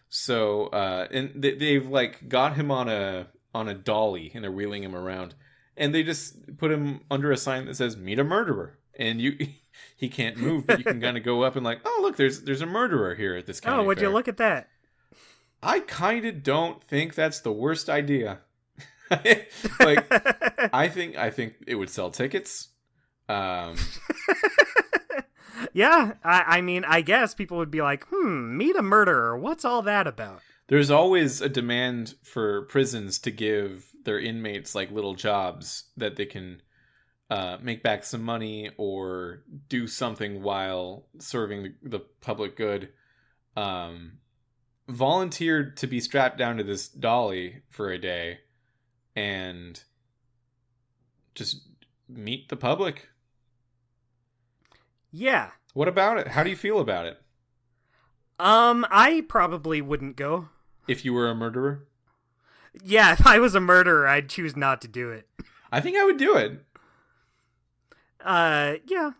So and they've like got him on a dolly, and they're wheeling him around, and they just put him under a sign that says "Meet a murderer," and he can't move, but you can kind of go up and like, oh look, there's a murderer here at this county fair. Would you look at that? I kind of don't think that's the worst idea. Like, I think it would sell tickets. Yeah, I mean, I guess people would be like, meet a murderer. What's all that about? There's always a demand for prisons to give their inmates like little jobs that they can make back some money or do something while serving the public good. Volunteered to be strapped down to this dolly for a day and just meet the public. Yeah. What about it? How do you feel about it? I probably wouldn't go. If you were a murderer? Yeah, if I was a murderer, I'd choose not to do it. I think I would do it. Yeah.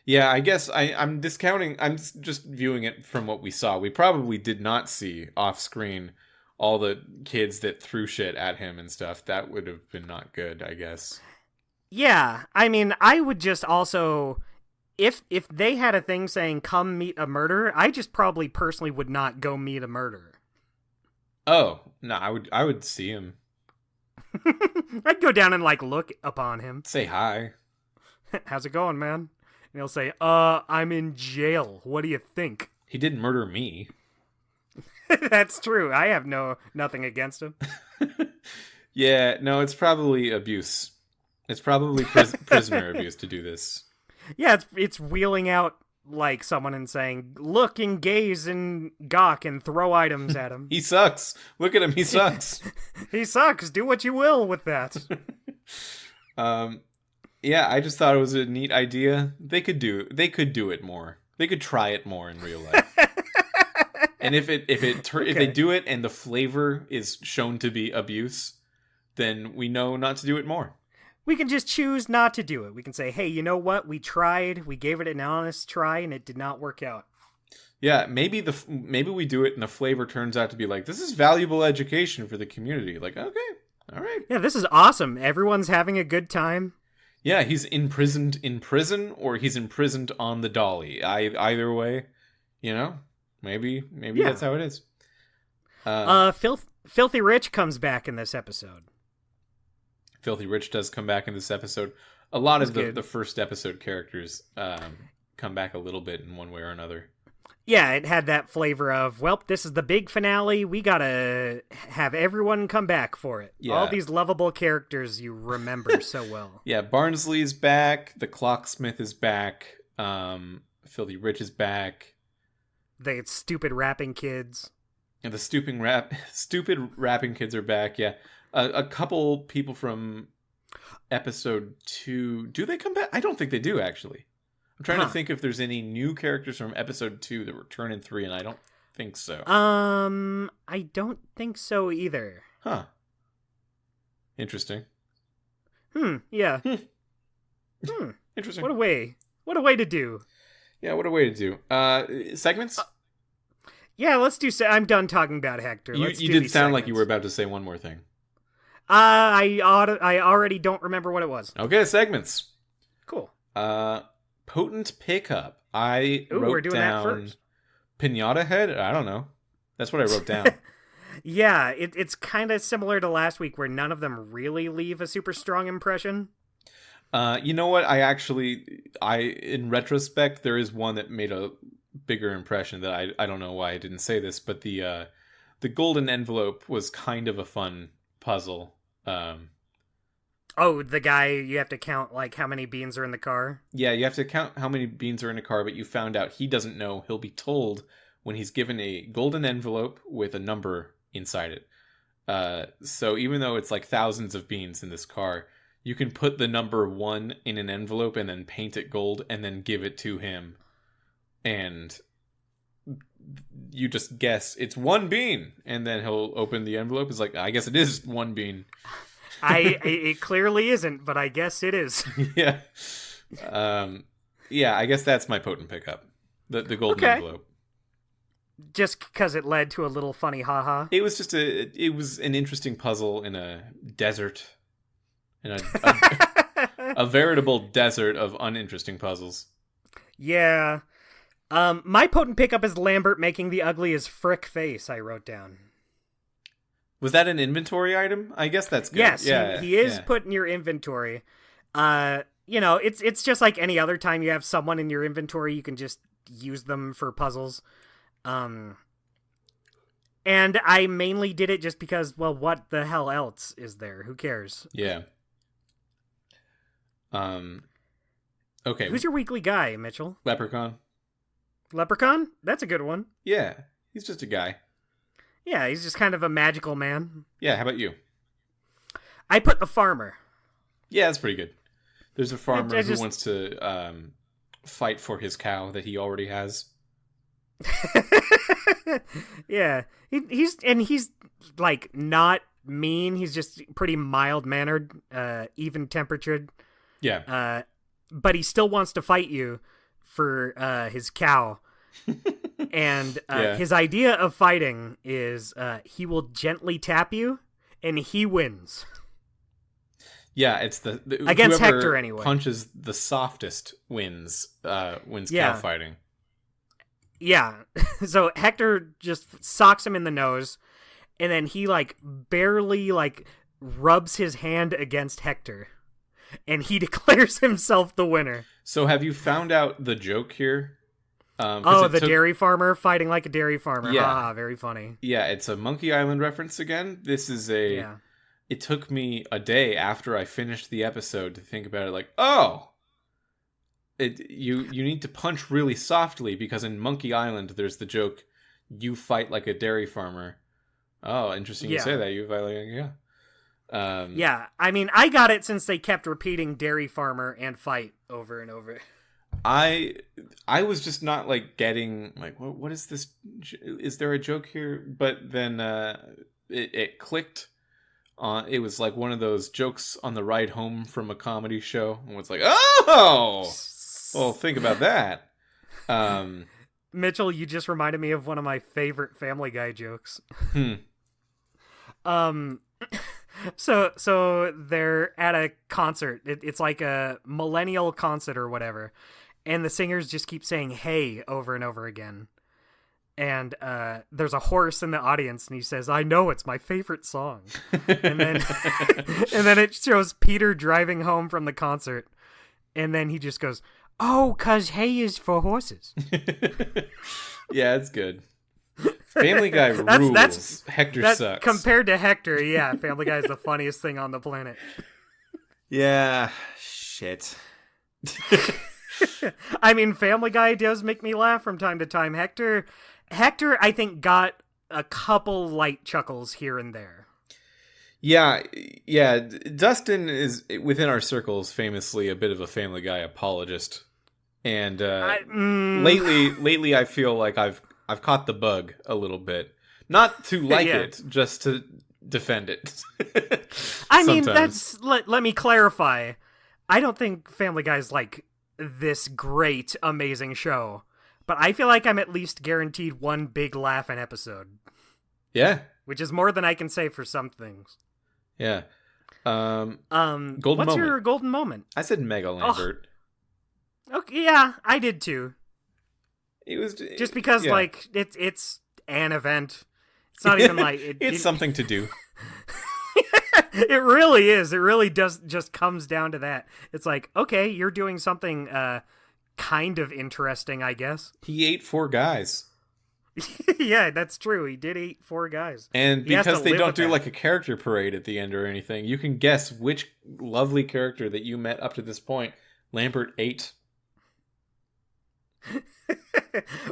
Yeah, I guess I'm discounting... I'm just viewing it from what we saw. We probably did not see off-screen all the kids that threw shit at him and stuff. That would have been not good, I guess. Yeah, I mean, I would just also... If they had a thing saying, come meet a murderer, I just probably personally would not go meet a murderer. Oh, no, I would see him. I'd go down and, like, look upon him. Say hi. How's it going, man? And he'll say, I'm in jail. What do you think? He didn't murder me. That's true. I have nothing against him. Yeah, no, it's probably abuse. It's probably prisoner abuse to do this. Yeah, it's wheeling out like someone and saying, look and gaze and gawk and throw items at him. He sucks. Look at him. He sucks. He sucks. Do what you will with that. Yeah, I just thought it was a neat idea. They could do it more. They could try it more in real life. And if they do it and the flavor is shown to be abuse, then we know not to do it more. We can just choose not to do it. We can say, hey, you know what? We tried. We gave it an honest try, and it did not work out. Yeah, maybe we do it, and the flavor turns out to be like, this is valuable education for the community. Like, okay, all right. Yeah, this is awesome. Everyone's having a good time. Yeah, he's imprisoned in prison, or he's imprisoned on the dolly. Either way, you know, maybe that's how it is. Filthy Rich comes back in this episode. Filthy Rich does come back in this episode. A lot of the first episode characters come back a little bit in one way or another. Yeah, it had that flavor of, well, this is the big finale. We gotta have everyone come back for it. Yeah. All these lovable characters you remember so well. Yeah, Barnsley's back. The Clocksmith is back. Filthy Rich is back. The stupid rapping kids. And the stupid rapping kids are back. Yeah, a couple people from episode 2. Do they come back? I don't think they do, actually. I'm trying to think if there's any new characters from episode 2 that return in 3, and I don't think so. I don't think so either. Huh. Interesting. Yeah. Interesting. What a way to do. Yeah, what a way to do. Segments? Yeah, let's do. I'm done talking about Hector. You did sound like you were about to say one more thing. I already don't remember what it was. Okay, segments. Cool. Potent pickup. I wrote we're doing down that first. Pinata Head. I don't know. That's what I wrote down. Yeah, it's kind of similar to last week, where none of them really leave a super strong impression. You know what? In retrospect, there is one that made a bigger impression that I don't know why I didn't say this, but the golden envelope was kind of a fun puzzle. Oh, the guy, you have to count like how many beans are in the car? Yeah, you have to count how many beans are in a car, but you found out he doesn't know. He'll be told when he's given a golden envelope with a number inside it. So even though it's like thousands of beans in this car, you can put the number 1 in an envelope and then paint it gold and then give it to him. And you just guess it's 1 bean. And then he'll open the envelope. It's like, I guess it is 1 bean. It clearly isn't, but I guess it is. Yeah. Yeah, I guess that's my potent pickup. The golden envelope. Just because it led to a little funny haha. It was just it was an interesting puzzle in a desert. In a veritable desert of uninteresting puzzles. Yeah. My potent pickup is Lambert making the ugliest frick face, I wrote down. Was that an inventory item? I guess that's good. Yes, yeah, he is put in your inventory. It's just like any other time you have someone in your inventory, you can just use them for puzzles. And I mainly did it just because, well, what the hell else is there? Who cares? Yeah. Okay. Who's your weekly guy, Mitchell? Leprechaun. Leprechaun? That's a good one. Yeah, he's just a guy. Yeah, he's just kind of a magical man. Yeah, how about you? I put the farmer. Yeah, that's pretty good. There's a farmer who wants to fight for his cow that he already has. Yeah, he's like not mean. He's just pretty mild mannered, even temperatured. Yeah. But he still wants to fight you for his cow. And his idea of fighting is he will gently tap you, and he wins. Yeah, it's the against Hector anyway. Punches the softest wins cow fighting. Yeah, so Hector just socks him in the nose, and then he like barely like rubs his hand against Hector, and he declares himself the winner. So have you found out the joke here? The dairy farmer fighting like a dairy farmer. Yeah. Very funny. Yeah, it's a Monkey Island reference again. This is It took me a day after I finished the episode to think about it. Like, you need to punch really softly because in Monkey Island there's the joke, "You fight like a dairy farmer." Oh, interesting you say that. You fight like yeah, I mean, I got it since they kept repeating dairy farmer and fight over and over. I was just not like getting like what is this? Is there a joke here? But then it clicked. It was like one of those jokes on the ride home from a comedy show, and it's like, oh, well, think about that. Mitchell, you just reminded me of one of my favorite Family Guy jokes. So they're at a concert. It's like a millennial concert or whatever. And the singers just keep saying, "Hey," over and over again. And there's a horse in the audience, and he says, "I know, it's my favorite song." And then and then it shows Peter driving home from the concert. And then he just goes, Oh, 'cause hay is for horses. Yeah, it's good. Family Guy rules. Hector sucks. Compared to Hector, yeah, Family Guy is the funniest thing on the planet. Yeah, shit. I mean, Family Guy does make me laugh from time to time. Hector, I think, got a couple light chuckles here and there. Yeah. Dustin is, within our circles, famously a bit of a Family Guy apologist. And lately, I feel like I've caught the bug a little bit. Not to like it, just to defend it. I mean, let me clarify. I don't think Family Guy's like this great, amazing show, but I feel like I'm at least guaranteed one big laugh an episode. Yeah. Which is more than I can say for some things. Yeah. Golden what's moment. Your golden moment? I said Mega Lambert. Oh. Okay, yeah, I did too. It was just because, like, it's an event. It's not even like it's something to do. It really is. It really does. Just comes down to that. It's like, okay, you're doing something kind of interesting, I guess. He ate 4 guys. Yeah, that's true. He did eat 4 guys, and because they don't do like a character parade at the end or anything, you can guess which lovely character that you met up to this point Lambert ate.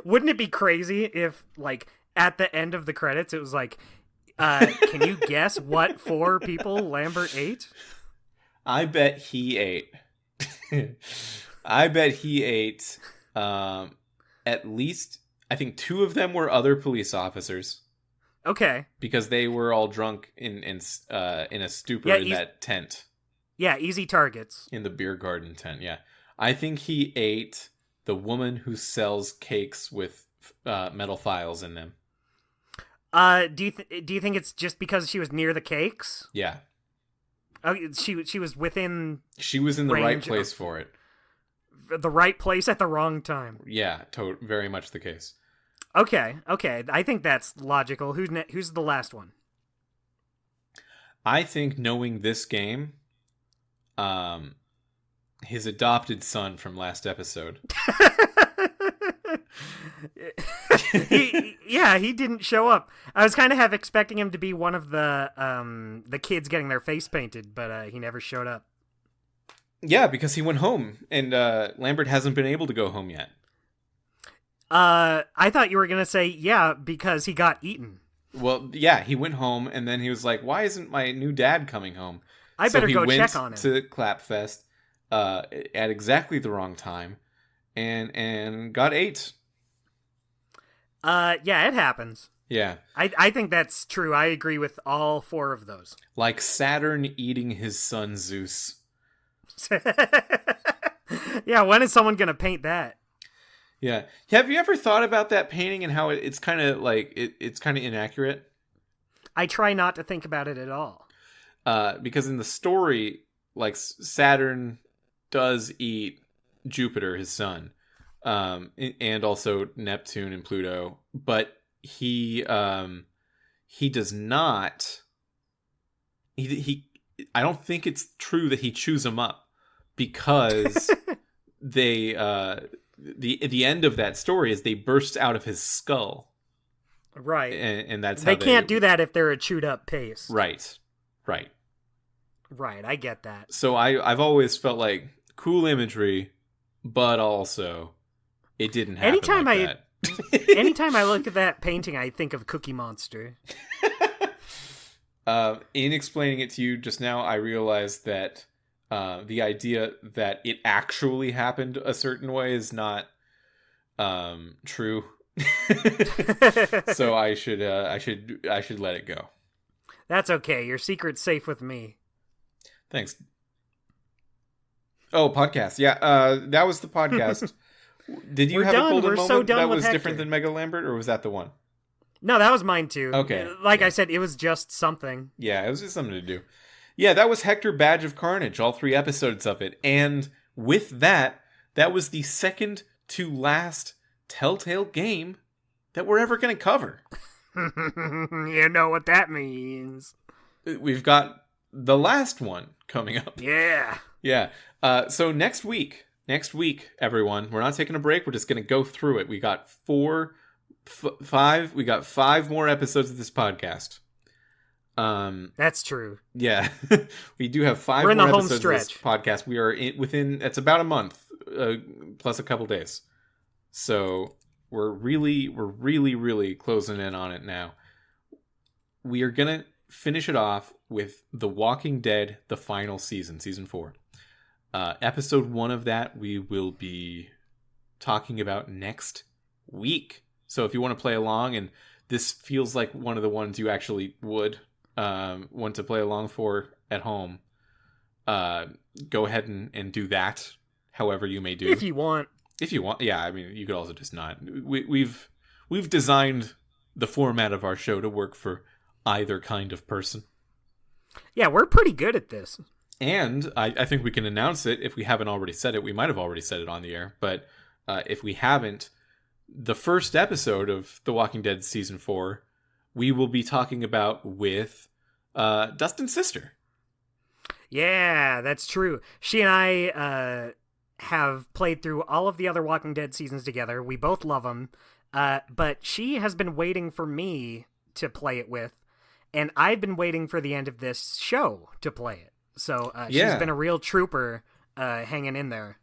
Wouldn't it be crazy if, like, at the end of the credits, it was like, can you guess what 4 people Lambert ate? I bet he ate. At least, I think 2 of them were other police officers. Okay. Because they were all drunk in a stupor in that tent. Yeah, easy targets. In the beer garden tent, yeah. I think he ate the woman who sells cakes with metal files in them. Do you think it's just because she was near the cakes? Yeah. Oh, she was within. She was in the right place for it. The right place at the wrong time. Yeah, very much the case. Okay. I think that's logical. Who's the last one? I think, knowing this game, his adopted son from last episode. He didn't show up. I was kind of half expecting him to be one of the kids getting their face painted, but he never showed up. Yeah, because he went home, and Lambert hasn't been able to go home yet. I thought you were gonna say because he got eaten. Well, yeah, he went home, and then he was like, "Why isn't my new dad coming home?" I better go check on him. So he went to Clapfest at exactly the wrong time, and got ate. Yeah, it happens. Yeah. I think that's true. I agree with all 4 of those. Like Saturn eating his son Zeus. Yeah, when is someone going to paint that? Yeah. Have you ever thought about that painting and how it's kind of like, it's kind of inaccurate? I try not to think about it at all. Because in the story, like, Saturn does eat Jupiter, his son. And also Neptune and Pluto, but he does not. I don't think it's true that he chews them up, because they the end of that story is they burst out of his skull, right? And that's how they can't do that if they're a chewed up paste, right? I get that. So I've always felt like cool imagery, but also. It didn't happen that. Anytime I look at that painting, I think of Cookie Monster. In explaining it to you just now, I realized that the idea that it actually happened a certain way is not true. So I should let it go. That's okay. Your secret's safe with me. Thanks. Oh, podcast. Yeah, that was the podcast. Did you have a golden moment that was different than Mega Lambert, or was that the one? No, that was mine too. Okay. I said, it was just something. Yeah, it was just something to do. Yeah, that was Hector Badge of Carnage, all 3 episodes of it. And with that was the second to last Telltale game that we're ever going to cover. You know what that means. We've got the last one coming up. Yeah. Yeah. So next week, next week, everyone, we're not taking a break. We're just going to go through it. We got five. We got 5 more episodes of this podcast. That's true. Yeah, we do have 5 We're in more the home episodes of this stretch. podcast. We are within. It's about a month, plus a couple days. So we're really closing in on it now. We are gonna finish it off with The Walking Dead, the final season, season 4. Episode 1 of that we will be talking about next week. So if you want to play along, and this feels like one of the ones you actually would want to play along for at home, go ahead and do that. However you may do, If you want. Yeah. I mean, you could also just not. We've designed the format of our show to work for either kind of person. Yeah, we're pretty good at this. And I think we can announce it if we haven't already said it. We might have already said it on the air, but if we haven't, the first episode of The Walking Dead Season 4, we will be talking about with Dustin's sister. Yeah, that's true. She and I have played through all of the other Walking Dead seasons together. We both love them. But she has been waiting for me to play it with, and I've been waiting for the end of this show to play it. So she's been a real trooper hanging in there.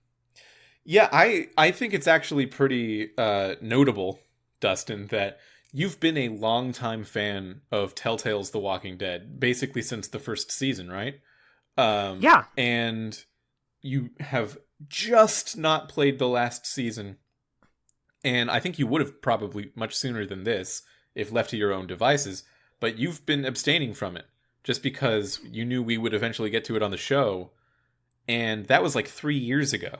Yeah, I think it's actually pretty notable, Dustin, that you've been a longtime fan of Telltale's The Walking Dead, basically since the first season, right? Yeah. And you have just not played the last season. And I think you would have probably much sooner than this if left to your own devices. But you've been abstaining from it just because you knew we would eventually get to it on the show. And that was like 3 years ago.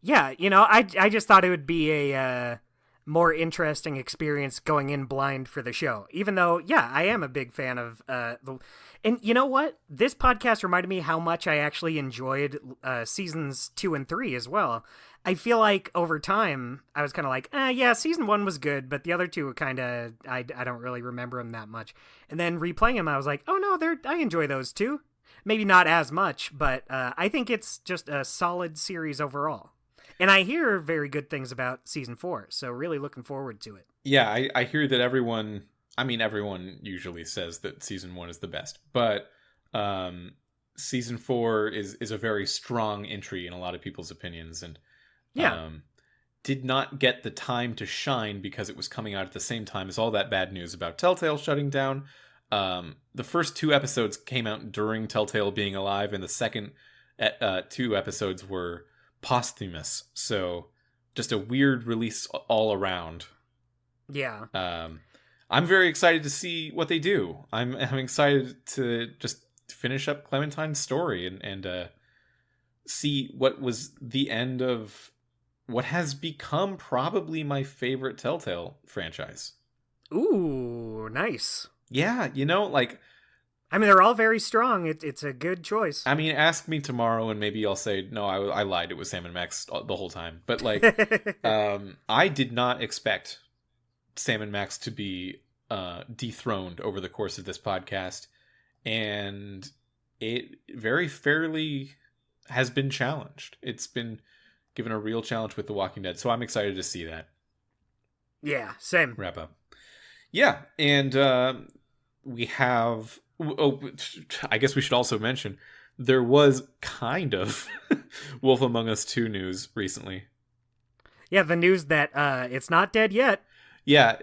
Yeah, I just thought it would be a more interesting experience going in blind for the show. Even though, yeah, I am a big fan of And you know what? This podcast reminded me how much I actually enjoyed seasons 2 and 3 as well. I feel like over time, I was kind of like, yeah, season 1 was good, but the other two were kind of, I don't really remember them that much. And then replaying them, I was like, oh no, I enjoy those too. Maybe not as much, but I think it's just a solid series overall. And I hear very good things about season 4, so really looking forward to it. Yeah, I hear that everyone usually says that season 1 is the best, but season 4 is a very strong entry in a lot of people's opinions, and did not get the time to shine because it was coming out at the same time as all that bad news about Telltale shutting down. The first 2 episodes came out during Telltale being alive, and the second 2 episodes were posthumous, so just a weird release all around. Yeah. I'm very excited to see what they do. I'm excited to just finish up Clementine's story and see what was the end of what has become probably my favorite Telltale franchise. Ooh, nice. Yeah, I mean, they're all very strong. It's a good choice. I mean, ask me tomorrow and maybe I'll say, no, I lied. It was Sam and Max the whole time. But, I did not expect Sam and Max to be dethroned over the course of this podcast. And it very fairly has been challenged. It's been given a real challenge with The Walking Dead. So I'm excited to see that. Yeah, same. Wrap up. Yeah, and we have... Oh, I guess we should also mention there was kind of Wolf Among Us 2 news recently. Yeah, the news that it's not dead yet. Yeah,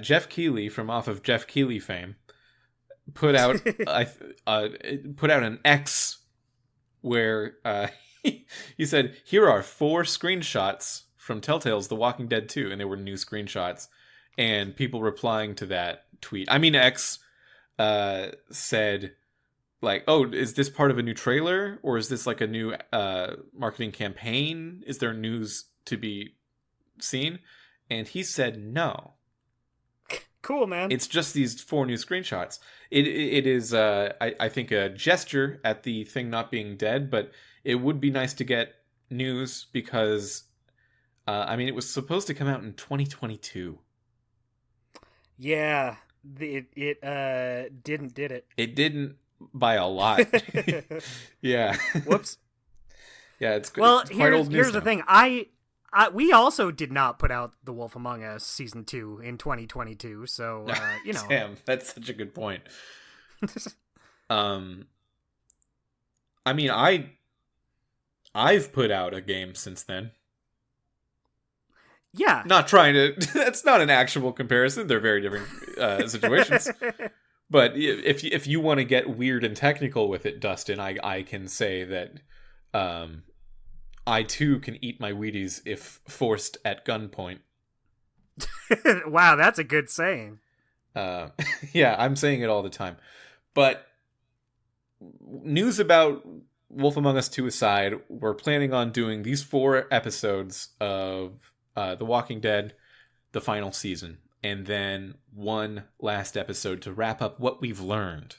Jeff Keighley from off of Jeff Keighley fame put out an X where he said, "Here are 4 screenshots from Telltale's The Walking Dead 2," and there were new screenshots, and people replying to that tweet. I mean, X said, like, oh, is this part of a new trailer, or is this like a new marketing campaign? Is there news to be seen? And he said no. Cool, man. It's just these 4 new screenshots. It is I think a gesture at the thing not being dead, but it would be nice to get news because I mean, it was supposed to come out in 2022. Yeah. It didn't, did it? It didn't by a lot. Yeah. Whoops. Yeah, it's Well, quite old news here's the now. thing. We also did not put out The Wolf Among Us season 2 in 2022, so Damn, that's such a good point. Um, I mean, I've put out a game since then. Yeah. Not trying to. That's not an actual comparison. They're very different situations. But if you want to get weird and technical with it, Dustin, I can say that I too can eat my Wheaties if forced at gunpoint. Wow, that's a good saying. Yeah, I'm saying it all the time. But news about Wolf Among Us 2 aside, we're planning on doing these 4 episodes of The Walking Dead, the final season, and then one last episode to wrap up what we've learned,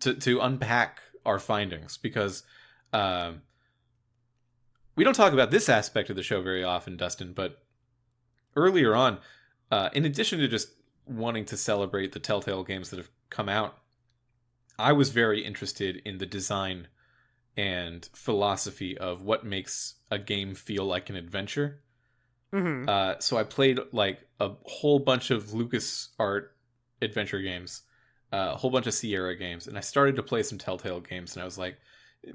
to unpack our findings, because we don't talk about this aspect of the show very often, Dustin, but earlier on, in addition to just wanting to celebrate the Telltale games that have come out, I was very interested in the design and philosophy of what makes a game feel like an adventure. Mm-hmm. So I played like a whole bunch of LucasArts adventure games, a whole bunch of Sierra games, and I started to play some Telltale games, and I was like,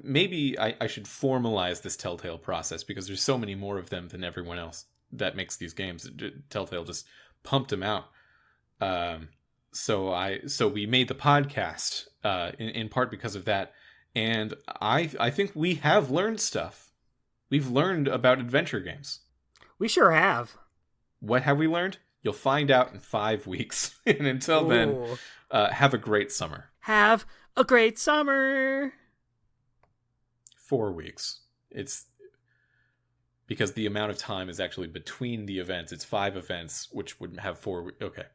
maybe I should formalize this Telltale process, because there's so many more of them than everyone else that makes these games. Telltale just pumped them out. So we made the podcast in part because of that, and I think we have learned stuff. We've learned about adventure games. We sure have. What have we learned? You'll find out in 5 weeks. And until then, have a great summer. Have a great summer. 4 weeks. It's because the amount of time is actually between the events. It's 5 events, which would have 4 weeks. Okay.